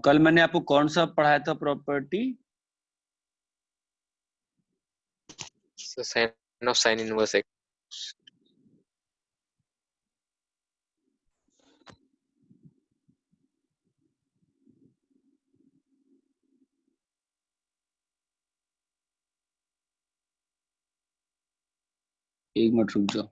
कल मैंने आपको कौन सा पढ़ाया था property? Sine of sine inverse x. एक मिनट रुक जाओ।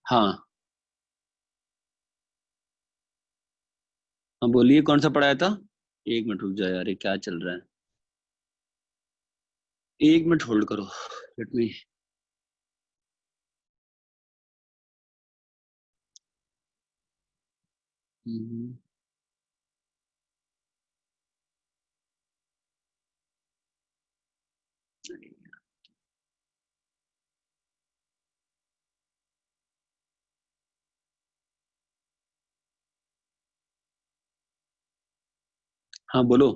हाँ हाँ, बोलिए कौन सा पढ़ाया था? एक मिनट रुक जाओ यार, ये क्या चल रहा है? एक मिनट होल्ड करो, लेट मी। हाँ बोलो।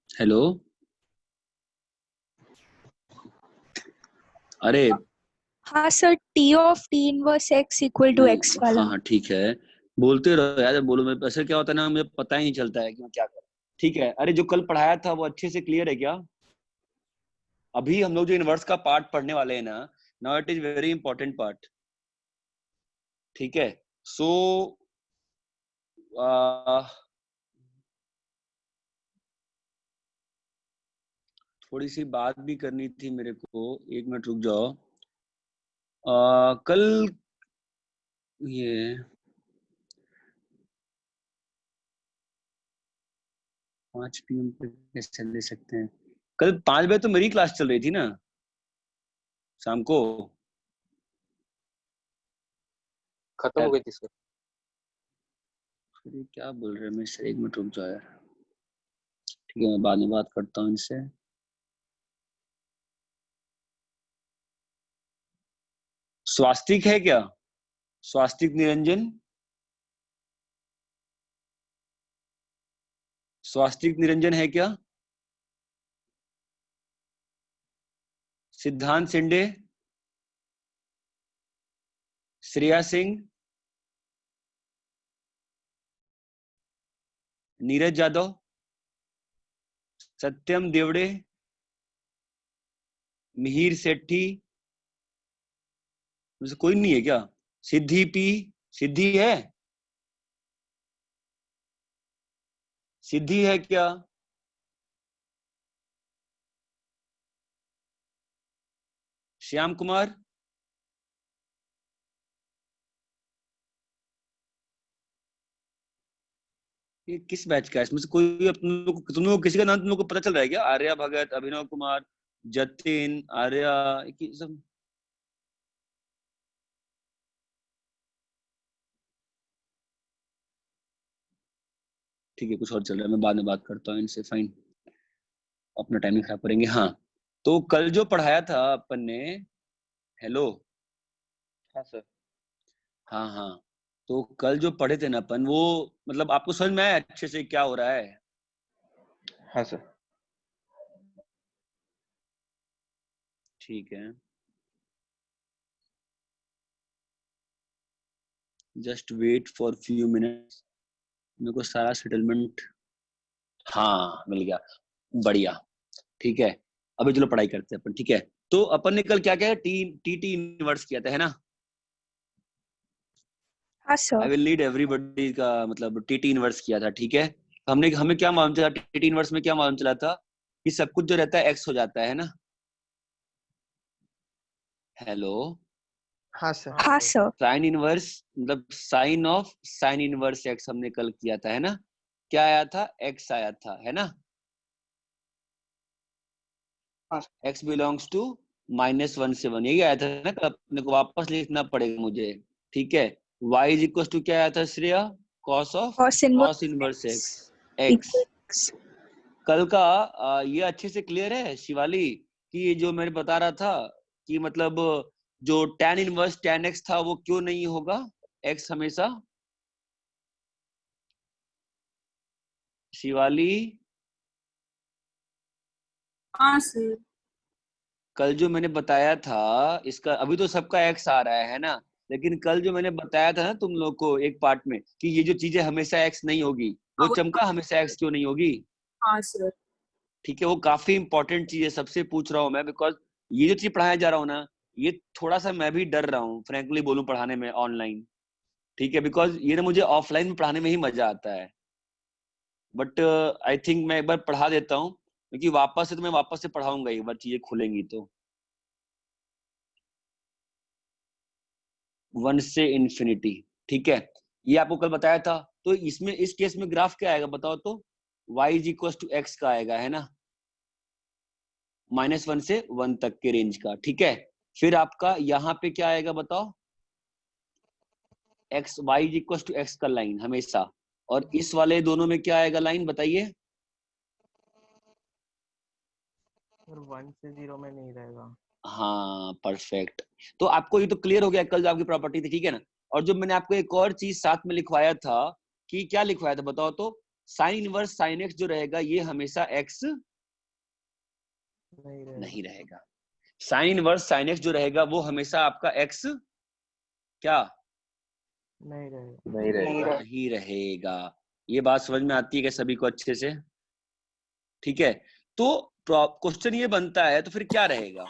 हेलो। अरे हाँ sir, t of t inverse x equal to x वाला। हाँ हाँ ठीक है, बोलते रहो यार, बोलो। मैं ऐसे क्या होता है ना, मुझे पता ही नहीं चलता है कि मैं क्या करूं। ठीक है, अरे जो कल पढ़ाया था वो अच्छे से क्लियर है क्या? अभी हम लोग जो इनवर्स का पार्ट पढ़ने वाले हैं ना, now it is very important part. ठीक है, सो थोड़ी सी बात भी करनी थी मेरे को, एक मिनट रुक जाओ। कल ये 5 PM पे कैसे ले सकते हैं? कल 5 बजे तो मेरी क्लास चल रही थी ना, शाम को। खत्म हो गई थी सर। फिर ये क्या बोल रहे हैं? मैं एक मिनट रुक जाओ यार। ठीक है, मैं बाद में बात करता हूँ इनसे। स्वास्तिक है क्या? स्वास्तिक निरंजन? स्वास्तिक निरंजन है क्या? सिद्धांत शिंदे? श्रेया सिंह? नीरज यादव? सत्यम देवड़े? मिहिर सेठी? मुझे कोई नहीं है क्या? सिद्धि पी? सिद्धि है? सिद्धि है क्या? श्याम कुमार? ये किस बैच का है? इसमें से कोई तुम लोग किसी का नाम तुम लोग को पता चल रहा है क्या? आर्या भगत, अभिनव कुमार, जतिन, आर्या, सब? ठीक है, कुछ और चल रहा है, मैं बाद में बात करता हूँ इनसे। फाइन, अपना टाइमिंग खराब करेंगे। हाँ, तो कल जो पढ़ाया था अपन ने। हेलो। हाँ सर। हाँ हाँ, तो कल जो पढ़े थे ना अपन, वो मतलब आपको समझ में आया अच्छे से क्या हो रहा है? हाँ सर। ठीक है, just wait for few minutes. मेरे को सारा सेटलमेंट, हाँ मिल गया, बढ़िया। ठीक है, अभी चलो पढ़ाई करते हैं अपन। ठीक है, तो अपन ने कल क्या क्या टी टी इनवर्स किया था, है ना? हाँ sir. I will need everybody का मतलब टी टी इनवर्स किया था। ठीक है, हमने हमें क्या मालूम चला टी टी इनवर्स में? क्या मालूम चला था कि सब कुछ जो रहता है एक्स हो जाता है ना। हेलो। हाँ सर। हाँ सर। साइन इनवर्स मतलब sine of sine inverse x हमने कल किया था, है ना? क्या आया था? एक्स आया था, है ना? एक्स बिलोंग्स टू -1 से 1, यही आया था ना? कल अपने को वापस लिखना पड़ेगा मुझे। ठीक है, y इज इक्वल टू क्या आया था Shreya? Cos of cos cos inverse x. X कल का ये अच्छे से क्लियर है शिवाली? कि ये जो मैंने बता रहा था कि मतलब जो tan इनवर्स tan x था वो क्यों नहीं होगा x हमेशा? शिवाली, हाँ सर। कल जो मैंने बताया था इसका, अभी तो सबका x आ रहा है ना, लेकिन कल जो मैंने बताया था ना तुम लोग को एक पार्ट में कि ये जो चीजें हमेशा x नहीं होगी, वो चमका हमेशा x क्यों नहीं होगी? हाँ सर। ठीक है, वो काफी इंपॉर्टेंट चीज है, सबसे पूछ रहा हूँ मैं, बिकॉज ये जो चीज पढ़ाया जा रहा हूँ ना, ये थोड़ा सा मैं भी डर रहा हूँ फ्रैंकली बोलूं पढ़ाने में ऑनलाइन। ठीक है, बिकॉज ये ना मुझे ऑफलाइन में पढ़ाने में ही मजा आता है, बट आई थिंक मैं एक बार पढ़ा देता हूँ, क्योंकि वापस से तो मैं वापस से पढ़ाऊंगा एक बार चीजें खुलेंगी तो। 1 से इंफिनिटी, ठीक है, ये आपको कल बताया था। तो इसमें इस केस में ग्राफ क्या आएगा बताओ तो? y is equal to x का आएगा, है ना, -1 से 1 तक के रेंज का। ठीक है, फिर आपका यहाँ पे क्या आएगा बताओ? X y is equal to x का लाइन हमेशा, और इस वाले दोनों में क्या आएगा लाइन बताइए? सर 1 से 0 में नहीं रहेगा। हाँ परफेक्ट। तो आपको ये तो क्लियर हो गया कल जो आपकी प्रॉपर्टी थी, ठीक है ना। और जो मैंने आपको एक और चीज साथ में लिखवाया था, कि क्या लिखवाया था बताओ तो? साइन इनवर्स साइन एक्स जो रहेगा ये हमेशा एक्स नहीं रहेगा। साइन इनवर्स साइन एक्स जो रहेगा वो हमेशा आपका एक्स क्या नहीं रहेगा। नहीं रहेगा। नहीं रहेगा। ये बात समझ में आती है क्या सभी को अच्छे से? ठीक है, तो क्वेश्चन ये बनता है तो फिर क्या रहेगा?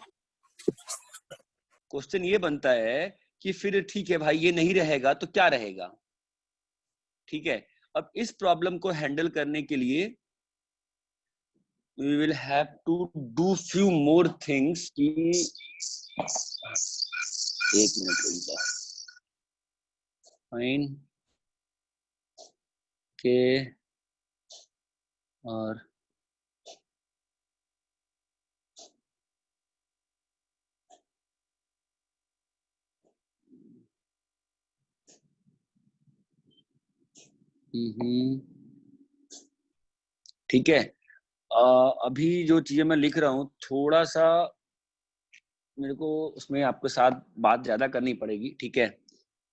क्वेश्चन ये बनता है कि फिर ठीक है भाई ये नहीं रहेगा तो क्या रहेगा? ठीक है, अब इस प्रॉब्लम को हैंडल करने के लिए we will have to do few more things कि एक मिनट रुक जाओ। फाइन के और ठीक है, अभी जो चीजें मैं लिख रहा हूँ थोड़ा सा मेरे को उसमें आपके साथ बात ज्यादा करनी पड़ेगी। ठीक है,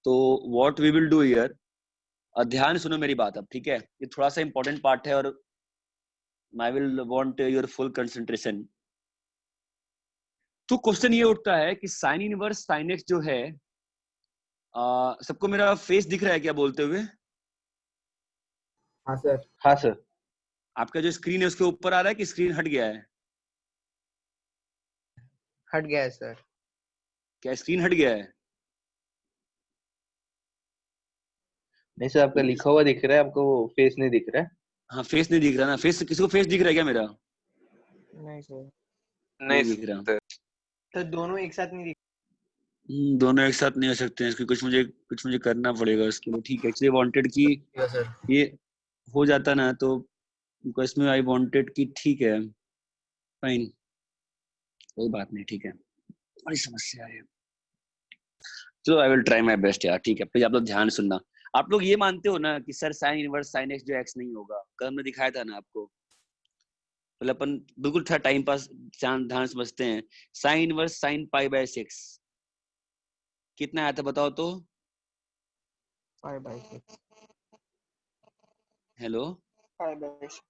तो what we will do here, ध्यान सुनो मेरी बात अब, ठीक है, ये थोड़ा सा इंपॉर्टेंट पार्ट है और I will want your full concentration. तो क्वेश्चन ये उठता है कि साइन इनवर्स साइन एक्स जो है, सबको मेरा फेस दिख रहा है क्या बोलते हुए? हाँ सर। हाँ सर। आपका जो स्क्रीन है उसके ऊपर आ रहा है कि स्क्रीन हट गया है? हट गया है सर। क्या स्क्रीन हट गया है? नहीं सर, आपका लिखा हुआ दिख रहा है, आपको वो फेस नहीं दिख रहा है। हाँ फेस नहीं दिख रहा ना, फेस किसी को फेस दिख रहा है क्या मेरा? नहीं सर। नहीं दिख रहा। तो दोनों एक साथ नहीं दिख। दोनों एक साथ नहीं हो सकते हैं, इसकी कुछ मुझे करना पड़ेगा इसके लिए। ठीक है, एक्चुअली वांटेड कि सर। ये हो जाता ना, तो इसमें आई वांटेड कि ठीक है फाइन, कोई बात नहीं, ठीक है, बड़ी समस्या है। चलो I will try my best यार। ठीक है, प्लीज आप लोग ध्यान सुनना। आप लोग ये मानते हो ना कि sir sine inverse sine x जो एक्स नहीं होगा, कल हमने दिखाया था ना आपको, मतलब अपन बिल्कुल था टाइम पास ध्यान समझते हैं। Sign inverse sine pi by 6 कितना आया था बताओ तो? 5/6। हेलो, 5/6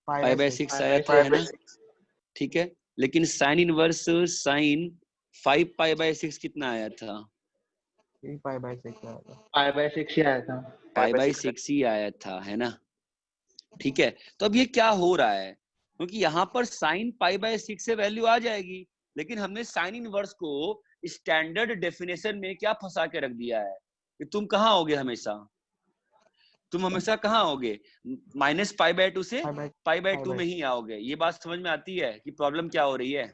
5/6 आया था, है ना? ठीक है, लेकिन sign inverse sign 5 pi by 6 कितना आया था? 5/6 आया था। 5/6 ही आया था। पाई/6 ही आया था, है ना? ठीक है, तो अब ये क्या हो रहा है, क्योंकि यहाँ पर साइन पाई/6 से वैल्यू आ जाएगी, लेकिन हमने साइन इनवर्स को स्टैंडर्ड डेफिनेशन में क्या फंसा के रख दिया है कि तुम कहाँ होगे हमेशा? तुम हमेशा कहाँ होगे? -पाई/2 से पाई/2 में ही आओगे। ये बात समझ में आती है कि प्रॉब्लम क्या हो रही है?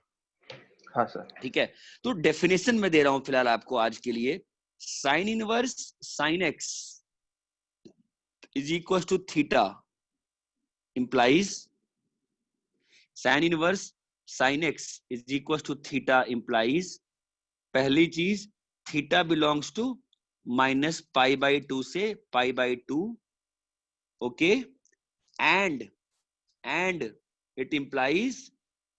हाँ सर। ठीक है, तो डेफिनेशन में दे रहा हूं फिलहाल आपको आज के लिए। Sine inverse sine x is equal to theta implies sine inverse sine x is equal to theta implies पहली चीज थीटा बिलोंग्स टू -पाई/2 से पाई/2, okay, and it implies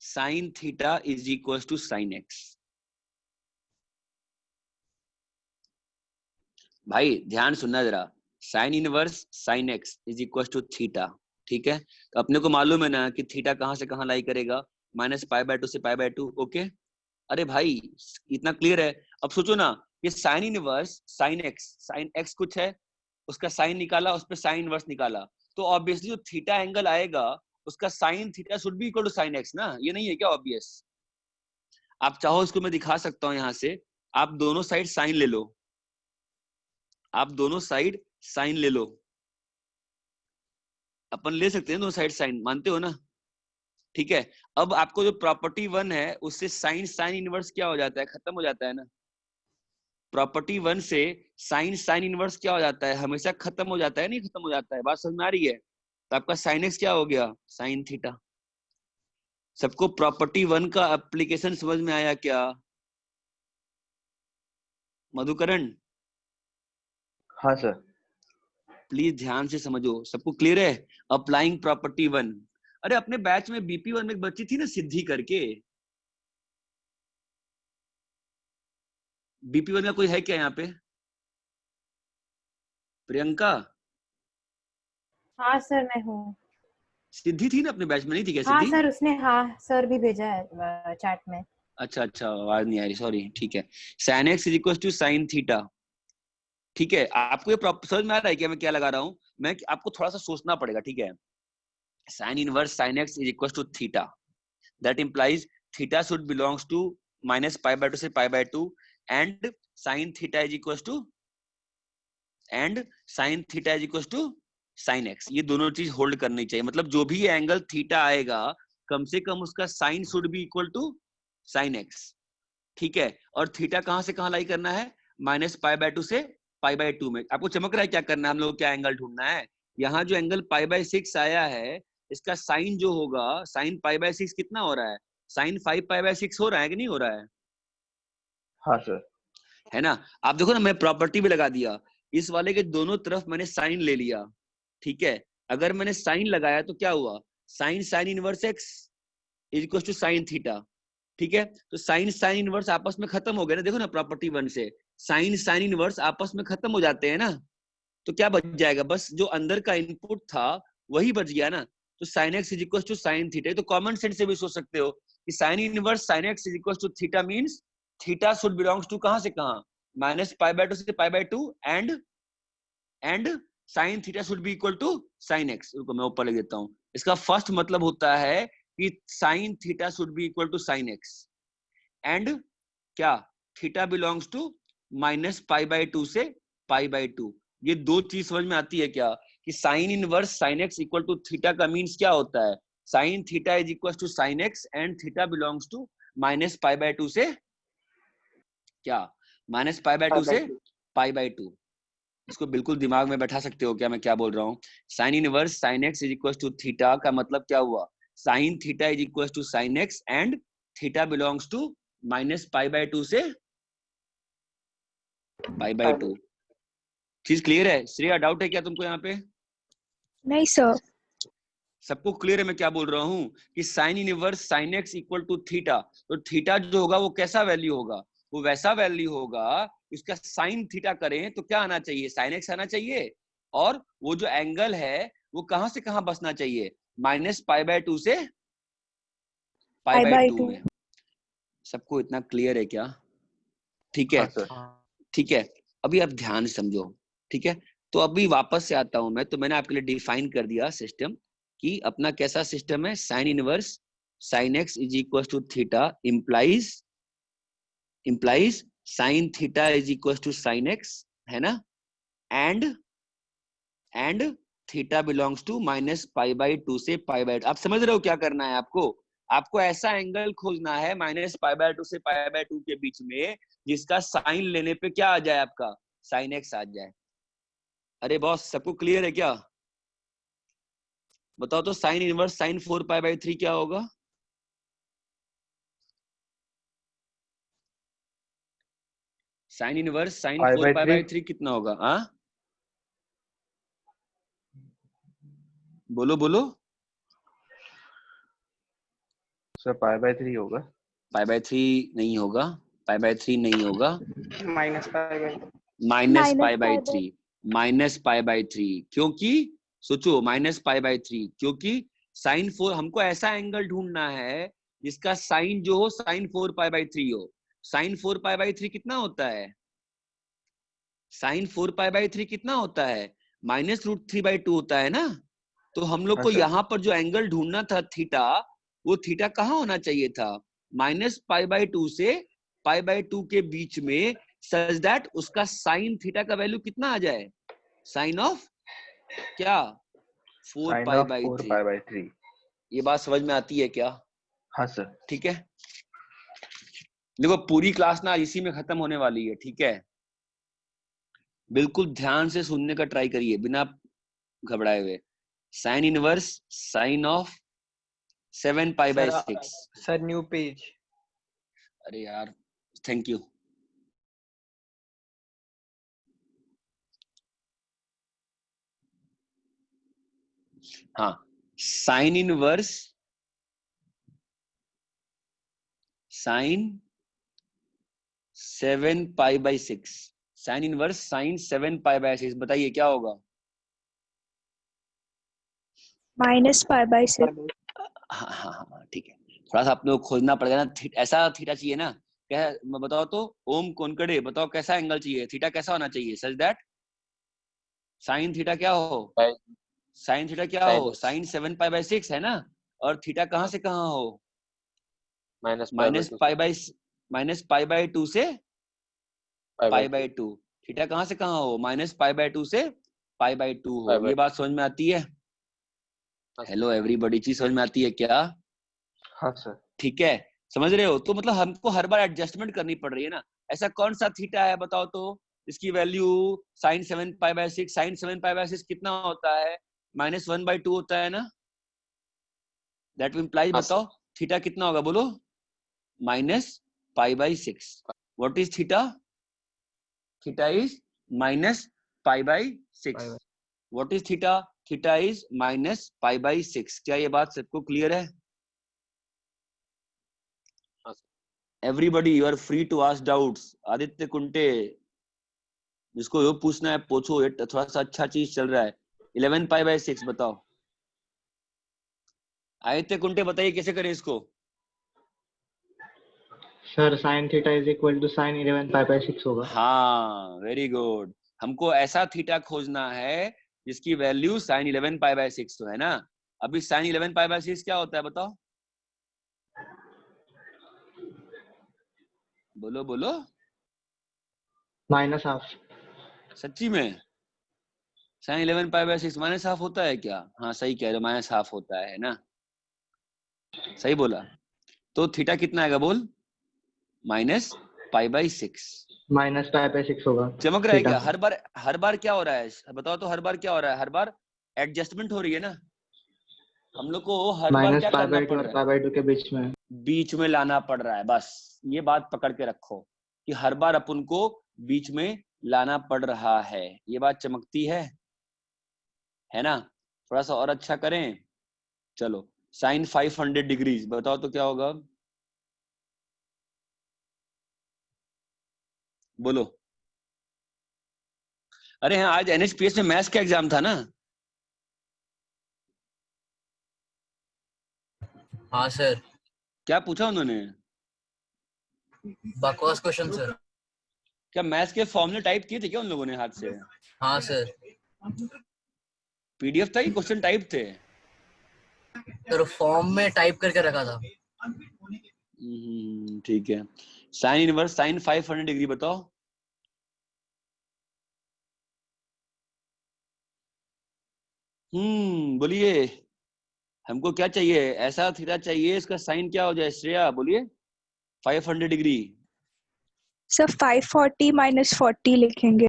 sine theta is equal to sine X. भाई ध्यान सुनना जरा, sine inverse sine x is equal to theta, ठीक है। तो अपने को मालूम है ना कि थीटा कहाँ से कहाँ लाई करेगा, -π/2 से π/2, ओके। अरे भाई इतना क्लियर है। अब सोचो ना, ये साइन इनवर्स साइन एक्स कुछ है, उसका साइन निकाला, उस पर साइन इनवर्स निकाला, तो ऑब्वियसली जो थीटा एंगल आएगा उसका sine theta should be equal to sine x ना, ये नहीं है क्या ऑब्वियस। आप चाहो इसको मैं दिखा सकता हूँ यहाँ से, आप दोनों साइड साइन ले लो, आप दोनों साइड साइन ले लो, अपन ले सकते हैं दोनों साइड साइन, मानते हो ना, ठीक है। अब आपको जो प्रॉपर्टी 1 है उससे साइन साइन इनवर्स क्या हो जाता है, खत्म हो जाता है ना। प्रॉपर्टी 1 से साइन साइन इनवर्स क्या हो जाता है, हमेशा खत्म हो जाता है, नहीं खत्म हो जाता है, बात समझ में आ रही है। तो आपका साइन एक्स क्या हो गया, साइन थीटा। सबको प्रॉपर्टी 1 का एप्लीकेशन समझ में आया क्या मधुकरण? हाँ सर। प्लीज ध्यान से समझो, सबको क्लियर है? Applying property 1। अरे अपने बैच में BP1 में एक बच्ची थी ना सिद्धि करके, BP1 का कोई है क्या यहाँ पे? प्रियंका? हाँ सर मैं हूँ। सिद्धि थी ना अपने बैच में, नहीं थी क्या हाँ सिद्धि? सर उसने हाँ सर भी भेजा है चैट में। अच्छा अच्छा, आवाज नहीं आ रही, सॉरी, ठीक है। Sine x is equal to sine theta, ठीक है। आपको ये समझ में आ रहा है क्या मैं क्या लगा रहा हूँ? मैं आपको थोड़ा सा सोचना पड़ेगा, ठीक है। Sine inverse sine x is equal to theta, that implies theta should belongs to -π/2 से π/2 and sine theta is equal to sine X. ये दोनों चीज होल्ड करनी चाहिए, मतलब जो भी एंगल थीटा आएगा कम से कम उसका sine should be equal to sine x, ठीक है। और थीटा कहां से कहां लाई करना है, -π/2 से π/2 में। आपको चमक रहा है क्या करना है, हम लोग क्या एंगल ढूंढना है। यहाँ जो एंगल π/6 आया है, इसका साइन जो होगा, साइन π/6 कितना हो रहा है, साइन 5π/6 हो रहा है कि नहीं हो रहा है? हाँ सर। है ना। आप देखो ना, मैं प्रॉपर्टी भी लगा दिया, इस वाले के दोनों तरफ मैंने साइन ले लिया, ठीक है। अगर मैंने साइन लगाया तो क्या हुआ, sine sine inverse x is equal to sine theta, ठीक है। तो साइन साइन इनवर्स आपस में खत्म हो गए ना, देखो ना प्रॉपर्टी 1 से साइन साइन इनवर्स आपस में खत्म हो जाते हैं ना। तो क्या बच जाएगा, बस जो अंदर का इनपुट था वही बच गया ना। तो sine x is equal to sine theta, तो कॉमन सेंस से भी सोच सकते हो कि sine inverse sine x is equal to theta means theta should belongs to कहां से कहां, -π/2 से π/2 and sine theta should be equal to sine X. रुको मैं ऊपर लिख देता हूं। इसका फर्स्ट मतलब होता है कि sine theta should be equal to sine x and क्या, थीटा बिलोंग्स टू -π/2 से π/2। ये दो चीज समझ में आती है क्या, कि sine inverse sine x equal to theta का मीन्स क्या होता है, sine theta is equal to sine x and theta belongs to -π/2 से क्या, -π/2 से π/2। इसको बिल्कुल दिमाग में बैठा सकते हो क्या मैं क्या बोल रहा हूँ। Sine inverse sine x is equal to theta का मतलब क्या हुआ, sine theta is equal to sine x and theta belongs to -π/2 से π/2। चीज क्लियर है श्रेया, डाउट है क्या तुमको यहाँ पे? नहीं सर। सबको क्लियर है मैं क्या बोल रहा हूँ, कि sine inverse sine x equal to theta, तो थीटा जो होगा वो कैसा वैल्यू होगा, वो वैसा वैल्यू होगा, इसका साइन थीटा करें तो क्या आना चाहिए, साइन एक्स आना चाहिए। और वो जो एंगल है वो कहां से कहां बसना चाहिए, -π/2 से π/2 में। सबको इतना क्लियर है क्या? ठीक है, हाँ सर। ठीक है। अभी आप ध्यान से समझो, ठीक है। तो अभी वापस से आता हूं मैं, तो मैंने आपके लिए डिफाइन कर दिया सिस्टम कि अपना कैसा सिस्टम है, sine inverse sine x is equal to theta implies sine theta is equal to sine x, है ना, एंड थीटा बिलोंग्स टू -π/2 से π/2। आप समझ रहे हो क्या करना है आपको, आपको ऐसा एंगल खोजना है -π/2 से π/2 के बीच में जिसका साइन लेने पे क्या आ जाए, आपका साइन एक्स आ जाए। अरे बॉस सबको क्लियर है क्या? बताओ तो साइन इनवर्स साइन 4π/3 क्या होगा? साइन इनवर्स साइन π/3 4π/3 कितना होगा? हाँ बोलो बोलो। सर π/3 होगा। π/3 नहीं होगा, π/3 नहीं होगा, -π/2 minus pi by 3, minus pi by 3, क्योंकि सोचो माइनस पाई बाई 3, क्योंकि साइन 4 हमको ऐसा एंगल ढूंढना है जिसका साइन जो हो साइन 4 पाई बाई 3 हो। साइन 4 पाई बाई 3 कितना होता है? साइन 4 पाई बाई 3 कितना होता है? -√3/2 होता है ना। तो हम लोग हाँ को सर। यहाँ पर जो एंगल ढूंढना था थीटा, वो थीटा कहाँ होना चाहिए था? -π/2 से π/2 के बीच में, सच दैट उसका साइन थीटा का वैल्यू कितना आ जाए? साइन ऑफ क्या? 4 साइन ऑफ 4 π/3। π/3। ये बात समझ में आती है क्या? हाँ सर। ठीक है, देखो पूरी क्लास ना इसी में खत्म होने वाली है, ठीक है? बिल्कुल ध्यान से सुनने का ट्राई करिए बिना घबराए हुए। Sine inverse sine of 7π/6। Sir new page. अरे यार, थैंक यू। हाँ, sine inverse sine 7π/6, sine inverse sine 7π/6, बताइए क्या होगा? -π/6। हाँ हाँ हाँ, ठीक है, थोड़ा सा आप लोग खोजना पड़ेगा ना। ऐसा थीटा चाहिए ना, क्या बताओ तो? ओम कोनकड़े बताओ, कैसा एंगल चाहिए? थीटा कैसा होना चाहिए सच दैट साइन थीटा क्या हो? साइन थीटा क्या हो? साइन 7π/6 है ना। और थीटा कहाँ से कहाँ हो? -π/2 से π/2। थीटा कहाँ से कहाँ हो? -π/2 से π/2 हो। ये बात समझ में आती है? हेलो एवरीबॉडी, चीज समझ में आती है क्या? हाँ सर। ठीक है, समझ रहे हो? तो मतलब हमको हर बार एडजस्टमेंट करनी पड़ रही है ना। ऐसा कौन सा थीटा है बताओ तो, इसकी वैल्यू साइन 7π/6, साइन 7π/6 कितना होता है? -1/2 होता है ना। दैट इम्प्लाइज, बताओ थीटा कितना होगा, बोलो? -π/6। What is theta? Theta is -π/6। What is theta? Theta is -π/6। क्या ये बात सबको क्लियर है? Everybody you are free to ask doubts. Aditya Kunte, जिसको यो पूछना है पूछो, ये थोड़ा सा अच्छा चीज चल रहा है। 11π/6 बताओ। आदित्य कुंटे बताइए कैसे करें इसको? Sir sine theta is equal to sine 11π/6 होगा। हाँ, वेरी गुड। हमको ऐसा थीटा खोजना है जिसकी वैल्यू साइन 11π/6 तो है ना। अभी साइन 11π/6 क्या होता है बताओ? बोलो बोलो। -½ सच्ची में साइन 11π/6 -½ होता है क्या? हाँ सही कह रहे हो, -½ होता है ना। सही बोला। तो थीटा कितना आएगा बोल? -π/6। -π/6 होगा। चमक रहा है थीटा क्या? हर बार क्या हो रहा है बताओ तो? हर बार क्या हो रहा है? हर बार एडजस्टमेंट हो रही है ना। हम लोग को हर बार क्या करना -π/2 पड़ और रहा है? π/2 के बीच में। बीच में लाना पड़ रहा है। बस ये बात पकड़ के रखो कि हर बार अपन को बीच में लाना पड़ रहा है। ये बात चमकती है ना। थोड़ा सा और अच्छा करें, चलो। साइन 500 डिग्रीज बताओ तो क्या होगा? बोलो। अरे हाँ, आज NHPS में मैथ्स का एग्जाम था ना। हाँ सर। क्या पूछा उन्होंने? बकवास क्वेश्चन सर। क्या मैथ्स के फॉर्मूले टाइप किए थे क्या उन लोगों ने हाथ से? हाँ सर। PDF था कि क्वेश्चन टाइप थे? सर फॉर्म में टाइप करके रखा था। ठीक है। साइन इनवर्स साइन 500 डिग्री बताओ। बोलिए। हमको क्या चाहिए? ऐसा थीटा चाहिए, इसका साइन क्या हो जाए? श्रेया बोलिए। 500 डिग्री। सर 540 -40 लिखेंगे।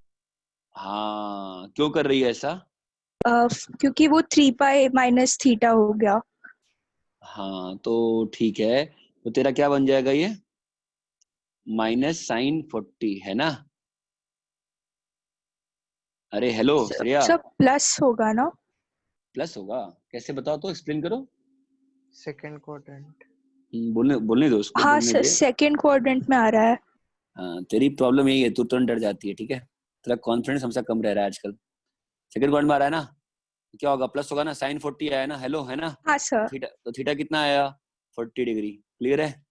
हाँ, क्यों कर रही है ऐसा? क्योंकि वो 3π - थीटा हो गया। हाँ तो ठीक है, तो तेरा क्या बन जाएगा ये? -sin40 है ना। अरे हेलो श्रेया। सर प्लस होगा ना? प्लस होगा कैसे बताओ तो? एक्सप्लेन करो। Second quadrant. बोलने दो उसको, हाँ बोलने सर, दे। सेकंड क्वाड्रेंट में आ रहा है। हाँ, तेरी प्रॉब्लम यही है, तू तुरंत डर जाती है, ठीक है। तेरा कॉन्फिडेंस हमसे कम रह रहा है आजकल। सेकंड क्वाड्रेंट में आ रहा है ना, क्या होगा? प्लस होगा ना, साइन 40 आया ना, हेलो है ना। हाँ सर। थीटा, तो थीटा कितना आया? 40 डिग्री। क्लियर है?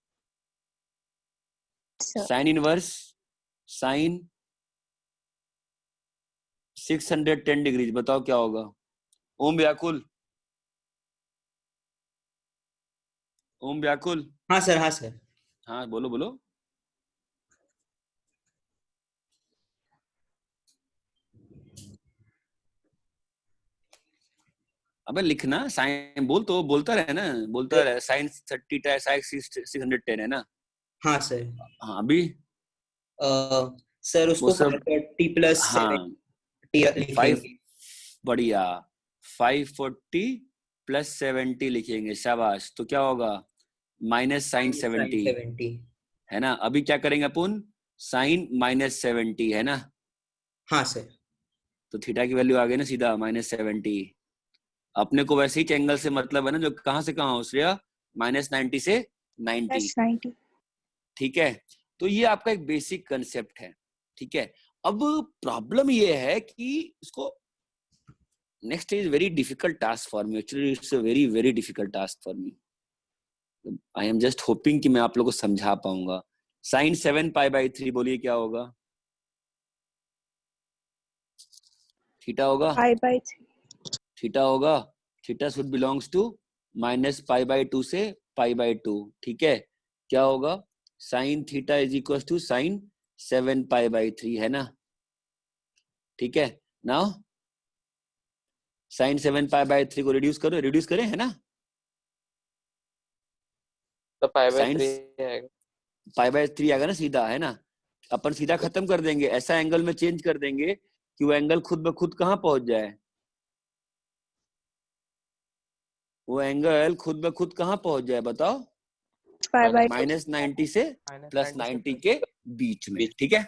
Sir sine inverse sign 610 degree, बताओ क्या होगा? ओम व्याकुल, ओम व्याकुल, हाँ सर, हाँ सर। हाँ बोलो बोलो। अबे लिखना, साइन बोल, तो बोलता रहे ना, बोलता रहे। साइन 30 साइन 610 है ना। हाँ सर। हाँ अभी सर वो उसको सब, 540 प्लस हाँ 70 5, लिखेंगे। बढ़िया, 540 प्लस 70 लिखेंगे, शाबाश। तो क्या होगा? Minus sine sine 70 70। है ना। अभी क्या करेंगे अपन? साइन माइनस 70 है ना। हाँ सर। तो थीटा की वैल्यू आ गई ना सीधा -70। अपने को वैसे ही एंगल से मतलब है ना, जो कहां से कहां हो श्रेया, -90 से 90। +90। ठीक है, तो ये आपका एक बेसिक कंसेप्ट है। ठीक है, अब प्रॉब्लम ये है कि इसको next is very difficult task for me, actually it's a very very difficult task for me. I am just hoping कि मैं आप लोगों को समझा पाऊंगा। साइन 7π/3 बोलिए क्या होगा? थीटा होगा, π/3। थीटा होगा। थीटा शुड बिलोंग्स टू -π/2 से π/2। ठीक है, क्या होगा? Sine theta is equal to sine 7π/3 है ना। ठीक है, नाउ साइन 7π/3 को रिड्यूस करो, रिड्यूस करें है ना। तो साइन π/3 आएगा। π/3 आएगा ना सीधा, है ना। अपन सीधा खत्म कर देंगे, ऐसा एंगल में चेंज कर देंगे कि वो एंगल खुद ब खुद कहाँ पहुंच जाए, वो एंगल खुद ब खुद कहाँ पहुंच जाए बताओ? π/2। -90 से +90 के बीच में। ठीक है,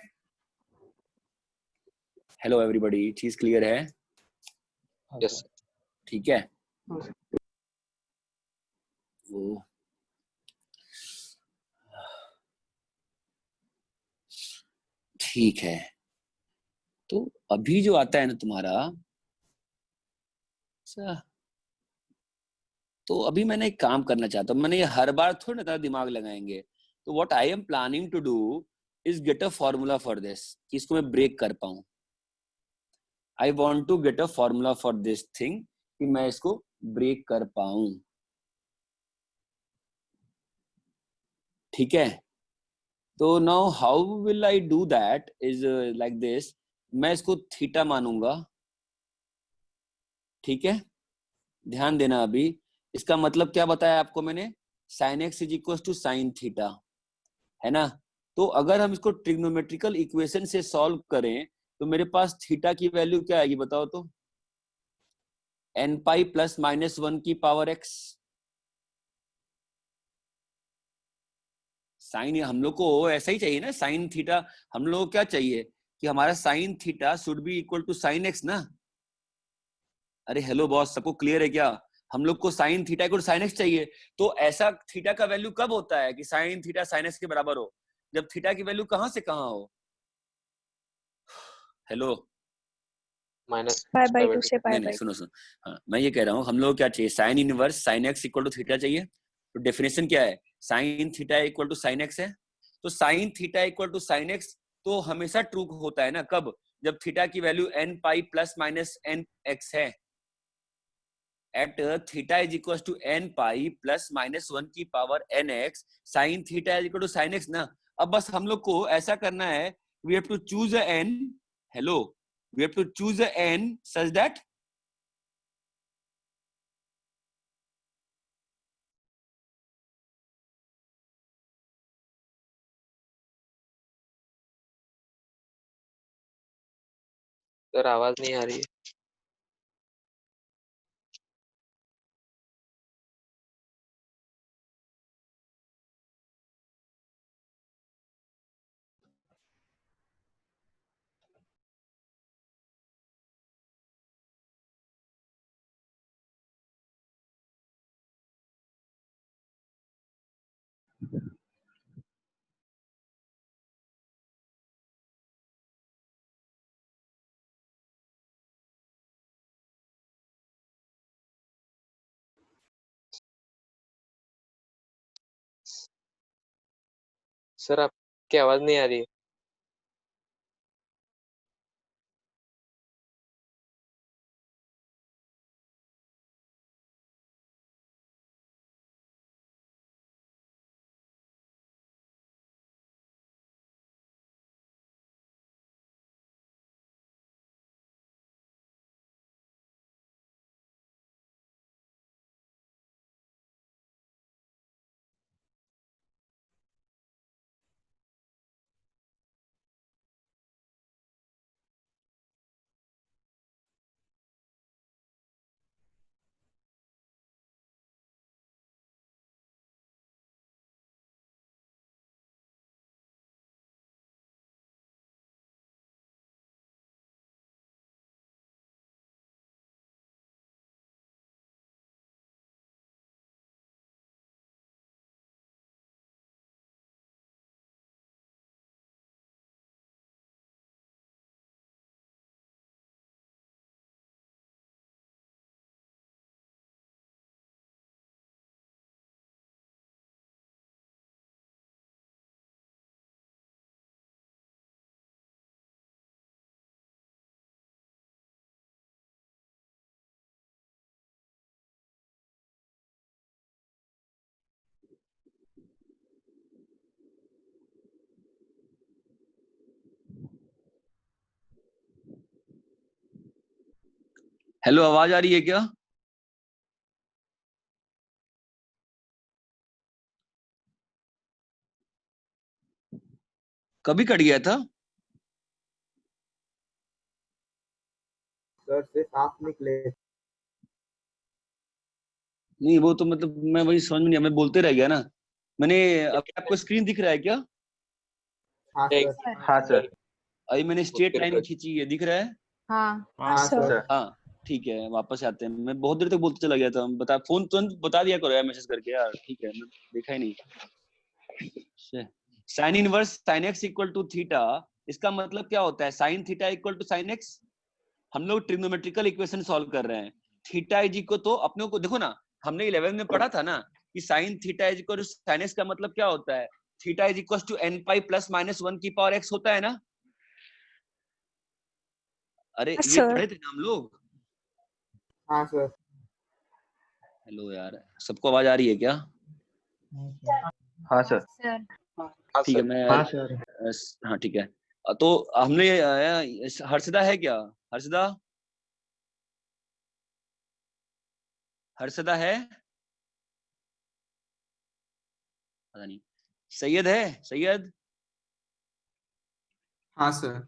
हेलो एवरीबॉडी, चीज क्लियर है? यस। ठीक है, वो ठीक है। तो अभी जो आता है ना तुम्हारा, तो अभी मैंने एक काम करना चाहता हूँ, मैंने ये हर बार थोड़ी ना तेरा दिमाग लगाएंगे। तो what I am planning to do is get a formula for this, कि इसको मैं ब्रेक कर पाऊं। I want to get a formula for this thing, कि मैं इसको ब्रेक कर पाऊं। ठीक है, तो now how will I do that is like this. मैं इसको थीटा मानूंगा। ठीक है, ध्यान देना अभी। इसका मतलब क्या बताया आपको मैंने? Sine x is equal to sine theta, है ना। तो अगर हम इसको ट्रिग्नोमेट्रिकल इक्वेशन से सॉल्व करें, तो मेरे पास थीटा की वैल्यू क्या आएगी बताओ तो? n पाई प्लस -1 की पावर x। साइन हम लोग को ऐसा ही चाहिए ना, साइन थीटा। हम लोग को क्या चाहिए कि हमारा sine theta should be equal to sine x ना। अरे हेलो बॉस, सबको क्लियर है क्या? हम लोग को sine theta equal to sine x चाहिए। तो ऐसा थीटा का वैल्यू कब होता है कि साइन थीटा साइन एक्स के बराबर हो? जब थीटा की वैल्यू कहां से कहां हो। हेलो, π/2 से नहीं नहीं, π/2। सुनो सुनो, हाँ मैं ये कह रहा हूँ, हम लोग क्या चाहिए? Sine inverse sine x equal to theta चाहिए। तो डेफिनेशन क्या है? Sine theta equal to sine x है। तो sine theta equal to sine x तो हमेशा ट्रू होता है ना, कब? जब थीटा की value n pi plus minus N X है। At theta is equal to n pi plus -1 की power n X, sine theta is equal to sine x ना। अब बस हम लोग को ऐसा करना है, we have to choose a n, hello, we have to choose a n such that sir आवाज नहीं आ रही है। सर आपकी आवाज नहीं आ रही है। हेलो, आवाज आ रही है क्या? कभी कट गया था? सर से साफ निकले। नहीं, वो तो मतलब मैं वही समझ में नहीं, मैं बोलते रह गया ना। मैंने अभी आपको स्क्रीन दिख रहा है क्या? हाँ एक सर। हाँ सर। अभी मैंने स्ट्रेट लाइन खींची है, दिख रहा है? हाँ हाँ हाँ सर। सर। हाँ ठीक है, वापस आते हैं। मैं बहुत देर तक बोलते चला गया था। बता, फोन तुरंत बता दिया करो यार, मैसेज करके यार। ठीक है, मैं देखा ही नहीं। Sine inverse sine x equal to theta, इसका मतलब क्या होता है? Sine theta equal to sine x. हम लोग ट्रिग्नोमेट्रिकल इक्वेशन सॉल्व कर रहे हैं। थीटा इज इक्वल, तो अपने को देखो ना, हमने 11 में पढ़ा था ना कि sine theta is equal to sine x का मतलब क्या होता है? Theta is equal to n pi plus minus 1 की पावर एक्स होता है ना। अरे हाँ ये सर। पढ़े थे ना हम लोग। हाँ सर। हेलो यार, सबको आवाज आ रही है क्या? हाँ सर। सर। हाँ ठीक है, सर। मैं हाँ सर। हाँ ठीक है। तो हमने हर्षदा है क्या? हर्षदा, हर्षदा है? पता नहीं। सैयद है? सैयद? हाँ सर।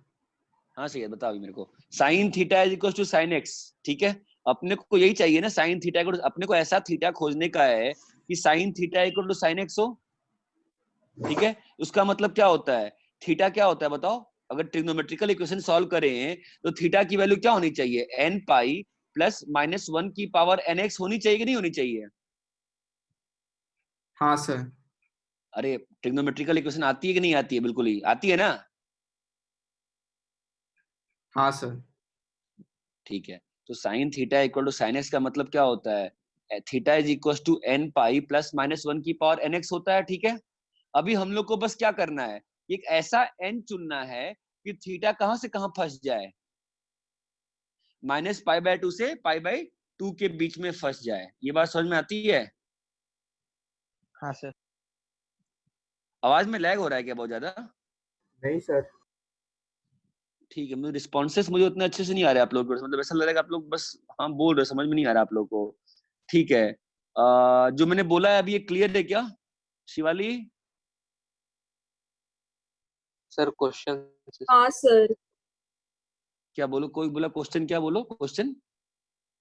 हाँ सैयद, बता अभी मेरे को। Sine theta is equal to sine x, ठीक है। अपने को यही चाहिए ना, साइन थीटा को। अपने को ऐसा थीटा खोजने का है कि sine theta equal to sine x हो, ठीक है। उसका मतलब क्या होता है? थीटा क्या होता है बताओ? अगर ट्रिग्नोमेट्रिकल इक्वेशन सॉल्व करें तो थीटा की वैल्यू क्या होनी चाहिए? एन पाई प्लस माइनस 1 की पावर एन एक्स होनी चाहिए कि नहीं होनी चाहिए? हाँ सर। अरे ट्रिग्नोमेट्रिकल इक्वेशन आती है कि नहीं आती है? बिल्कुल ही आती है ना। हाँ सर। ठीक है, तो sine theta equal to sine x का मतलब क्या होता है? Theta is equal to n pi plus minus 1 की पावर एन एक्स होता है, ठीक है। अभी हम लोग को बस क्या करना है? एक ऐसा एन चुनना है कि थीटा कहां से कहां फंस जाए, माइनस पाई बाय 2 से पाई बाय 2 के बीच में फंस जाए। ये बात समझ में आती है? हाँ सर। आवाज में लैग हो रहा है क्या बहुत ज्यादा? नहीं सर। ठीक है, मुझे रिस्पॉन्सेस मुझे उतने अच्छे से नहीं आ रहे आप लोग को, मतलब ऐसा लग रहा है कि आप लोग बस हाँ बोल रहे, समझ में नहीं आ रहा आप लोग को। ठीक है, जो मैंने बोला है अभी ये क्लियर है क्या शिवाली? Sir question. हाँ सर। क्या बोलो, कोई बोला क्वेश्चन? क्या बोलो क्वेश्चन?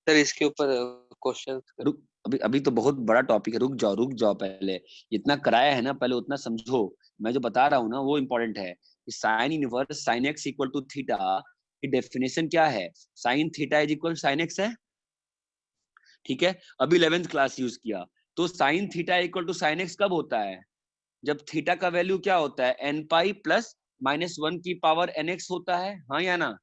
सर इसके ऊपर क्वेश्चन। रुक, अभी अभी तो बहुत बड़ा टॉपिक है, रुक जाओ पहले। इतना कराया है ना, पहले उतना समझो। मैं जो बता रहा हूँ ना वो इम्पोर्टेंट है कि sine inverse sine x equal to theta की डेफिनेशन क्या है? Sine theta is equal sine x है, ठीक है। अभी 11th क्लास यूज किया। तो sine theta equal to sine x कब होता है? जब थीटा का वैल्यू क्या होता है? एन पाई प्लस माइनस 1 की पावर एन एक्स होता है, हाँ या ना?